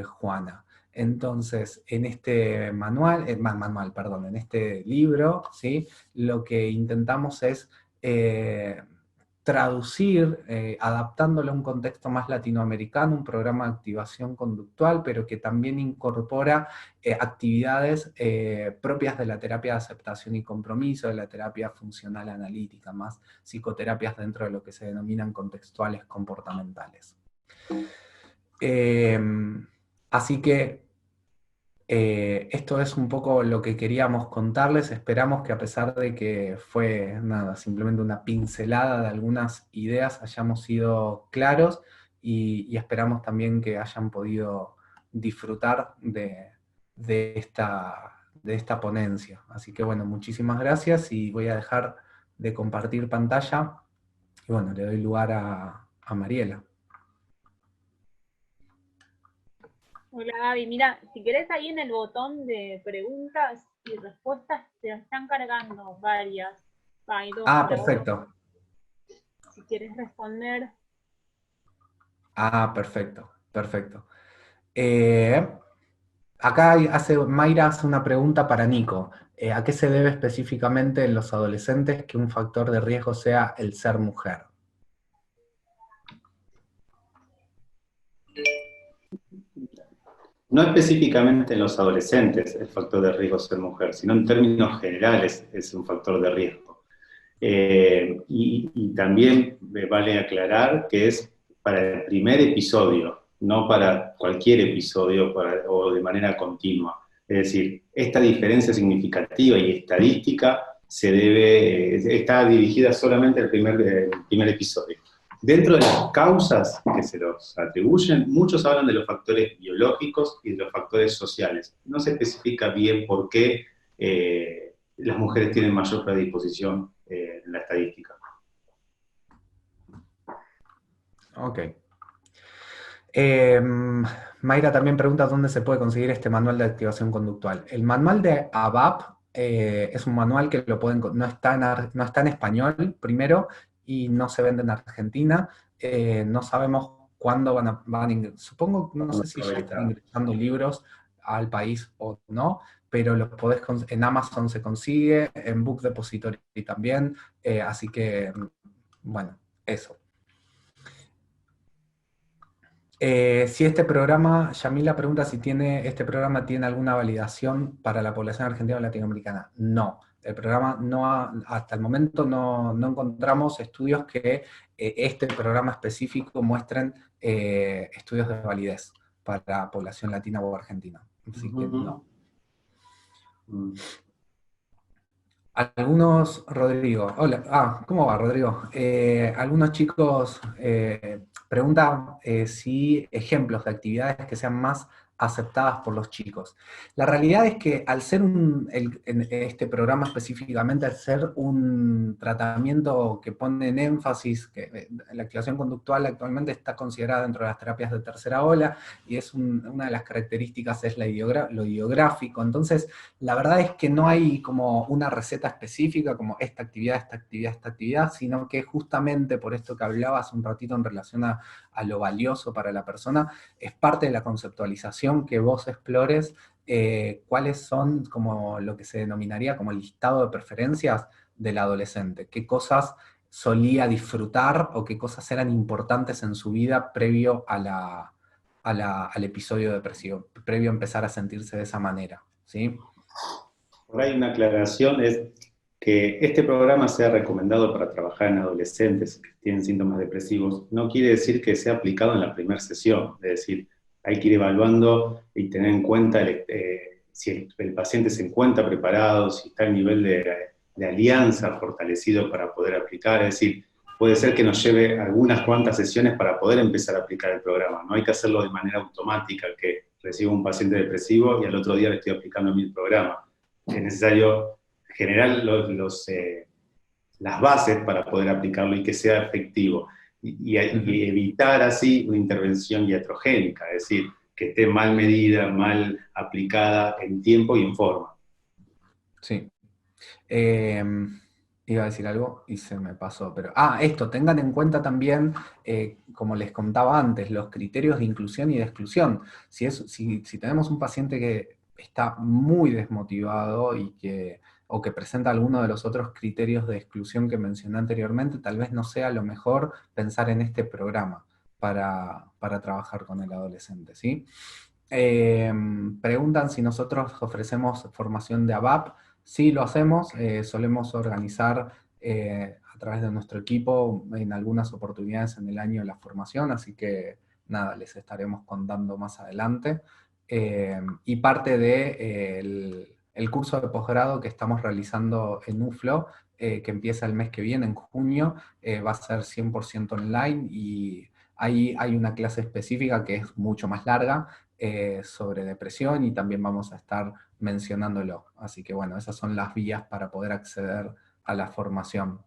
Juana. Entonces, en este en este libro, ¿sí? Lo que intentamos es traducir, adaptándolo a un contexto más latinoamericano, un programa de activación conductual, pero que también incorpora actividades propias de la terapia de aceptación y compromiso, de la terapia funcional analítica, más psicoterapias dentro de lo que se denominan contextuales comportamentales. Así que esto es un poco lo que queríamos contarles. Esperamos que, a pesar de que fue simplemente una pincelada de algunas ideas, hayamos sido claros, y esperamos también que hayan podido disfrutar de esta ponencia. Así que bueno, muchísimas gracias, y voy a dejar de compartir pantalla, y bueno, le doy lugar a Mariela. Hola Gaby, mira, si querés, ahí en el botón de preguntas y respuestas te están cargando varias. Hay 2 por Perfecto. ahora. Si quieres responder. Perfecto, perfecto. Acá Mayra hace una pregunta para Nico. ¿A qué se debe específicamente en los adolescentes que un factor de riesgo sea el ser mujer? No específicamente en los adolescentes el factor de riesgo ser mujer, sino en términos generales es un factor de riesgo. Y también me vale aclarar que es para el primer episodio, no para cualquier episodio o de manera continua. Es decir, esta diferencia significativa y estadística está dirigida solamente al primer episodio. Dentro de las causas que se los atribuyen, muchos hablan de los factores biológicos y de los factores sociales. No se especifica bien por qué las mujeres tienen mayor predisposición en la estadística. Ok. Mayra también pregunta dónde se puede conseguir este manual de activación conductual. El manual de ABAP es un manual que no está en español, primero, y no se vende en Argentina. No sabemos cuándo supongo, no sé si ya están ingresando libros al país o no, pero los podés en Amazon se consigue, en Book Depository también, así que, bueno, eso. Si este programa, Yamila pregunta si este programa tiene alguna validación para la población argentina o latinoamericana. No, el programa hasta el momento no encontramos estudios que este programa específico muestren estudios de validez para población latina o argentina. Así que no. Algunos, Rodrigo, hola, ¿cómo va, Rodrigo? Algunos chicos preguntan si ejemplos de actividades que sean más aceptadas por los chicos. La realidad es que al ser en este programa específicamente, al ser un tratamiento que pone en énfasis, que la activación conductual actualmente está considerada dentro de las terapias de tercera ola, y es una de las características es lo ideográfico. Entonces, la verdad es que no hay como una receta específica, como esta actividad, sino que justamente por esto que hablabas un ratito en relación a lo valioso para la persona, es parte de la conceptualización que vos explores cuáles son como lo que se denominaría como el listado de preferencias del adolescente, qué cosas solía disfrutar o qué cosas eran importantes en su vida previo al episodio depresivo, previo a empezar a sentirse de esa manera, ¿sí? Por ahí una aclaración es que este programa sea recomendado para trabajar en adolescentes que tienen síntomas depresivos, no quiere decir que sea aplicado en la primera sesión, es decir, hay que ir evaluando y tener en cuenta si el paciente se encuentra preparado, si está el nivel de alianza fortalecido para poder aplicar, es decir, puede ser que nos lleve algunas cuantas sesiones para poder empezar a aplicar el programa, no hay que hacerlo de manera automática, que recibo un paciente depresivo y al otro día le estoy aplicando el programa. Es necesario generar las bases para poder aplicarlo y que sea efectivo. Y evitar así una intervención iatrogénica, es decir, que esté mal medida, mal aplicada en tiempo y en forma. Sí. Iba a decir algo y se me pasó, pero... esto, tengan en cuenta también, como les contaba antes, los criterios de inclusión y de exclusión. Si tenemos un paciente que está muy desmotivado o que presenta alguno de los otros criterios de exclusión que mencioné anteriormente, tal vez no sea lo mejor pensar en este programa para trabajar con el adolescente, ¿sí? Preguntan si nosotros ofrecemos formación de ABAP. Sí, lo hacemos, solemos organizar a través de nuestro equipo en algunas oportunidades en el año la formación, así que nada, les estaremos contando más adelante. Y parte del curso de posgrado que estamos realizando en UFLO, que empieza el mes que viene, en junio, va a ser 100% online y ahí hay una clase específica que es mucho más larga, sobre depresión y también vamos a estar mencionándolo. Así que bueno, esas son las vías para poder acceder a la formación.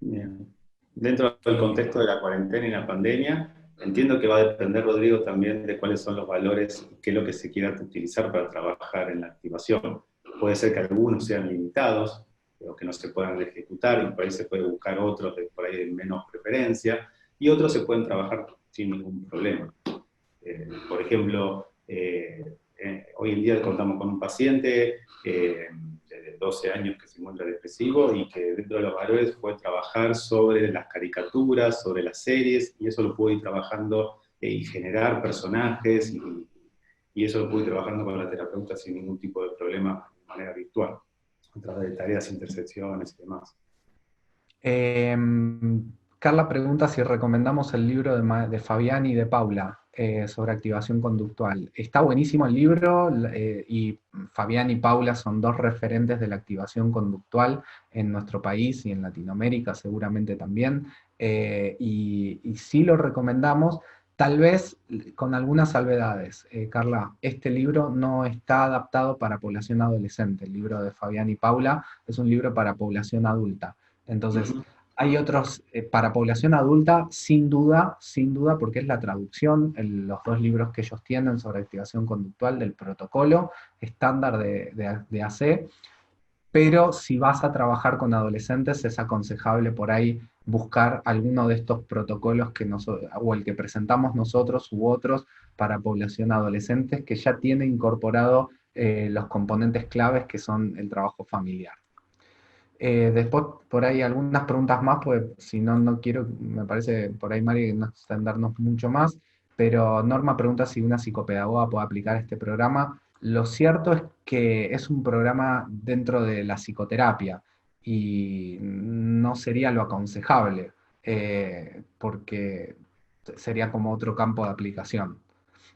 Bien. Dentro del contexto de la cuarentena y la pandemia, entiendo que va a depender, Rodrigo, también de cuáles son los valores y qué es lo que se quiera utilizar para trabajar en la activación. Puede ser que algunos sean limitados, o que no se puedan ejecutar, y por ahí se puede buscar otros de por ahí de menos preferencia, y otros se pueden trabajar sin ningún problema. Por ejemplo, hoy en día contamos con un paciente de 12 años que se encuentra depresivo y que dentro de los valores puede trabajar sobre las caricaturas, sobre las series, y eso lo puedo ir trabajando y generar personajes, y eso lo pude trabajando con la terapeuta sin ningún tipo de problema de manera virtual, a través de tareas, intersecciones y demás. Carla pregunta si recomendamos el libro de Fabián y de Paula sobre activación conductual. Está buenísimo el libro, y Fabián y Paula son dos referentes de la activación conductual en nuestro país y en Latinoamérica seguramente también, y sí lo recomendamos, tal vez con algunas salvedades. Carla, este libro no está adaptado para población adolescente. El libro de Fabián y Paula es un libro para población adulta. Entonces, hay otros para población adulta, sin duda, porque es la traducción, los dos libros que ellos tienen sobre activación conductual del protocolo estándar de AC, pero si vas a trabajar con adolescentes es aconsejable por ahí buscar alguno de estos protocolos o el que presentamos nosotros u otros para población adolescente, que ya tiene incorporado los componentes claves que son el trabajo familiar. Después, por ahí, algunas preguntas más, pues si no, no quiero, me parece por ahí, Mari, no extendernos mucho más, pero Norma pregunta si una psicopedagoga puede aplicar este programa. Lo cierto es que es un programa dentro de la psicoterapia y no sería lo aconsejable, porque sería como otro campo de aplicación.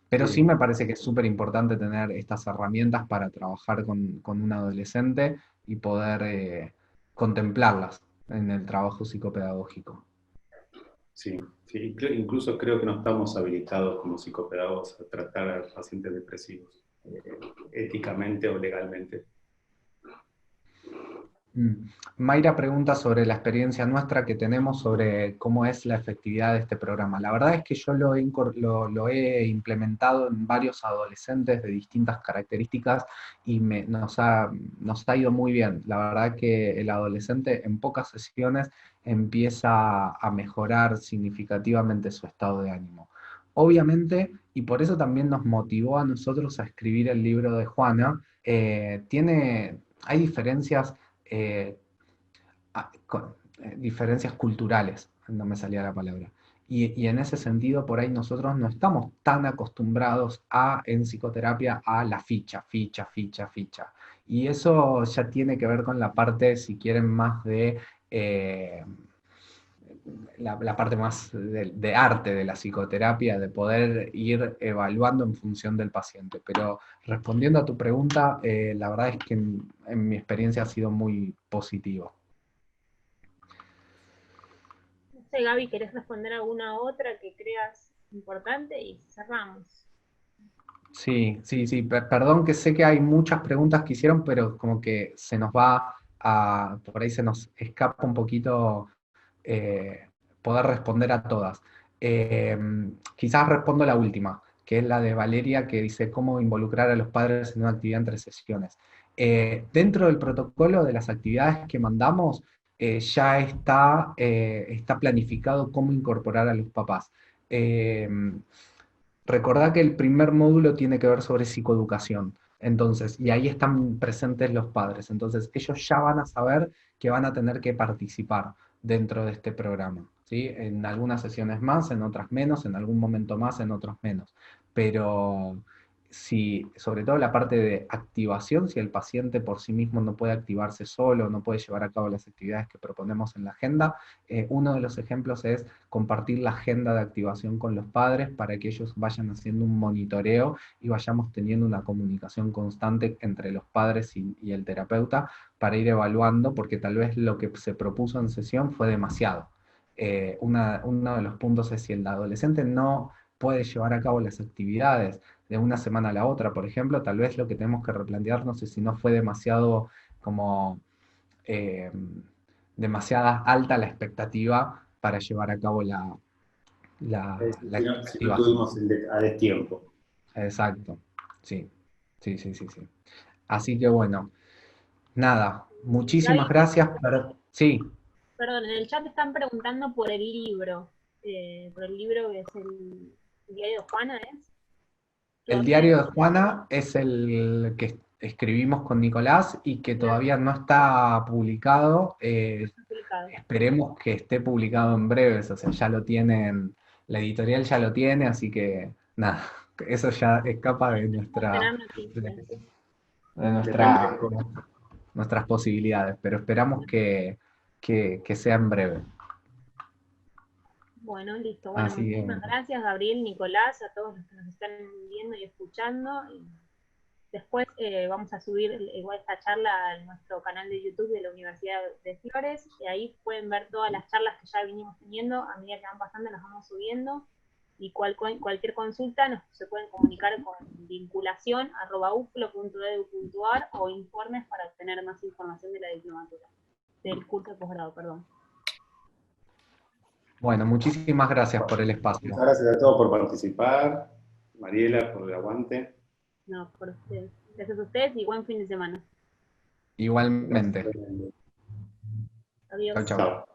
Pero sí me parece que es súper importante tener estas herramientas para trabajar con un adolescente y poder contemplarlas en el trabajo psicopedagógico. Sí, sí, incluso creo que no estamos habilitados como psicopedagogos a tratar a pacientes depresivos, éticamente o legalmente. Mayra pregunta sobre la experiencia nuestra que tenemos sobre cómo es la efectividad de este programa. La verdad es que yo lo he implementado en varios adolescentes de distintas características y nos ha ido muy bien. La verdad que el adolescente en pocas sesiones empieza a mejorar significativamente su estado de ánimo. Obviamente, y por eso también nos motivó a nosotros a escribir el libro de Juana, hay diferencias diferencias culturales, no me salía la palabra. Y en ese sentido, por ahí nosotros no estamos tan acostumbrados en psicoterapia a la ficha. Y eso ya tiene que ver con la parte, si quieren, más de la parte más de arte de la psicoterapia, de poder ir evaluando en función del paciente. Pero respondiendo a tu pregunta, la verdad es que en mi experiencia ha sido muy positivo. No sé, Gaby, ¿querés responder alguna otra que creas importante? Y cerramos. Sí. Perdón que sé que hay muchas preguntas que hicieron, pero como que se nos va por ahí se nos escapa un poquito poder responder a todas. Quizás respondo la última, que es la de Valeria, que dice cómo involucrar a los padres en una actividad entre sesiones. Dentro del protocolo de las actividades que mandamos, ya está planificado cómo incorporar a los papás. Recordá que el primer módulo tiene que ver sobre psicoeducación. Entonces, y ahí están presentes los padres. Entonces, ellos ya van a saber que van a tener que participar dentro de este programa, ¿sí? En algunas sesiones más, en otras menos, en algún momento más, en otros menos. Pero si, sobre todo la parte de activación, si el paciente por sí mismo no puede activarse solo, no puede llevar a cabo las actividades que proponemos en la agenda, uno de los ejemplos es compartir la agenda de activación con los padres para que ellos vayan haciendo un monitoreo y vayamos teniendo una comunicación constante entre los padres y el terapeuta para ir evaluando, porque tal vez lo que se propuso en sesión fue demasiado. Uno de los puntos es si el adolescente no puede llevar a cabo las actividades de una semana a la otra, por ejemplo, tal vez lo que tenemos que replantearnos es si no fue demasiado como demasiada alta la expectativa para llevar a cabo la si no tuvimos a destiempo. Exacto, sí. Así que bueno, nada, muchísimas gracias. Sí. Perdón, en el chat están preguntando por el libro que es el diario de Juana, ¿es? El diario de Juana es el que escribimos con Nicolás y que todavía no está publicado. Esperemos que esté publicado en breves, o sea, ya lo tienen la editorial ya lo tiene, así que nada, eso ya escapa de nuestras posibilidades, pero esperamos que sea en breve. Bueno, listo. Bueno, muchísimas gracias, Gabriel, Nicolás, a todos los que nos están viendo y escuchando. Y después vamos a subir igual esta charla a nuestro canal de YouTube de la Universidad de Flores, y ahí pueden ver todas las charlas que ya venimos teniendo. A medida que van pasando las vamos subiendo, y cualquier consulta se pueden comunicar con vinculación@uclo.edu.ar o informes para obtener más información de la diplomatura, del curso de posgrado, perdón. Bueno, muchísimas gracias por el espacio. Muchas gracias a todos por participar. Mariela, por el aguante. No, por ustedes. Gracias a ustedes y buen fin de semana. Igualmente. Adiós. Chau, chau.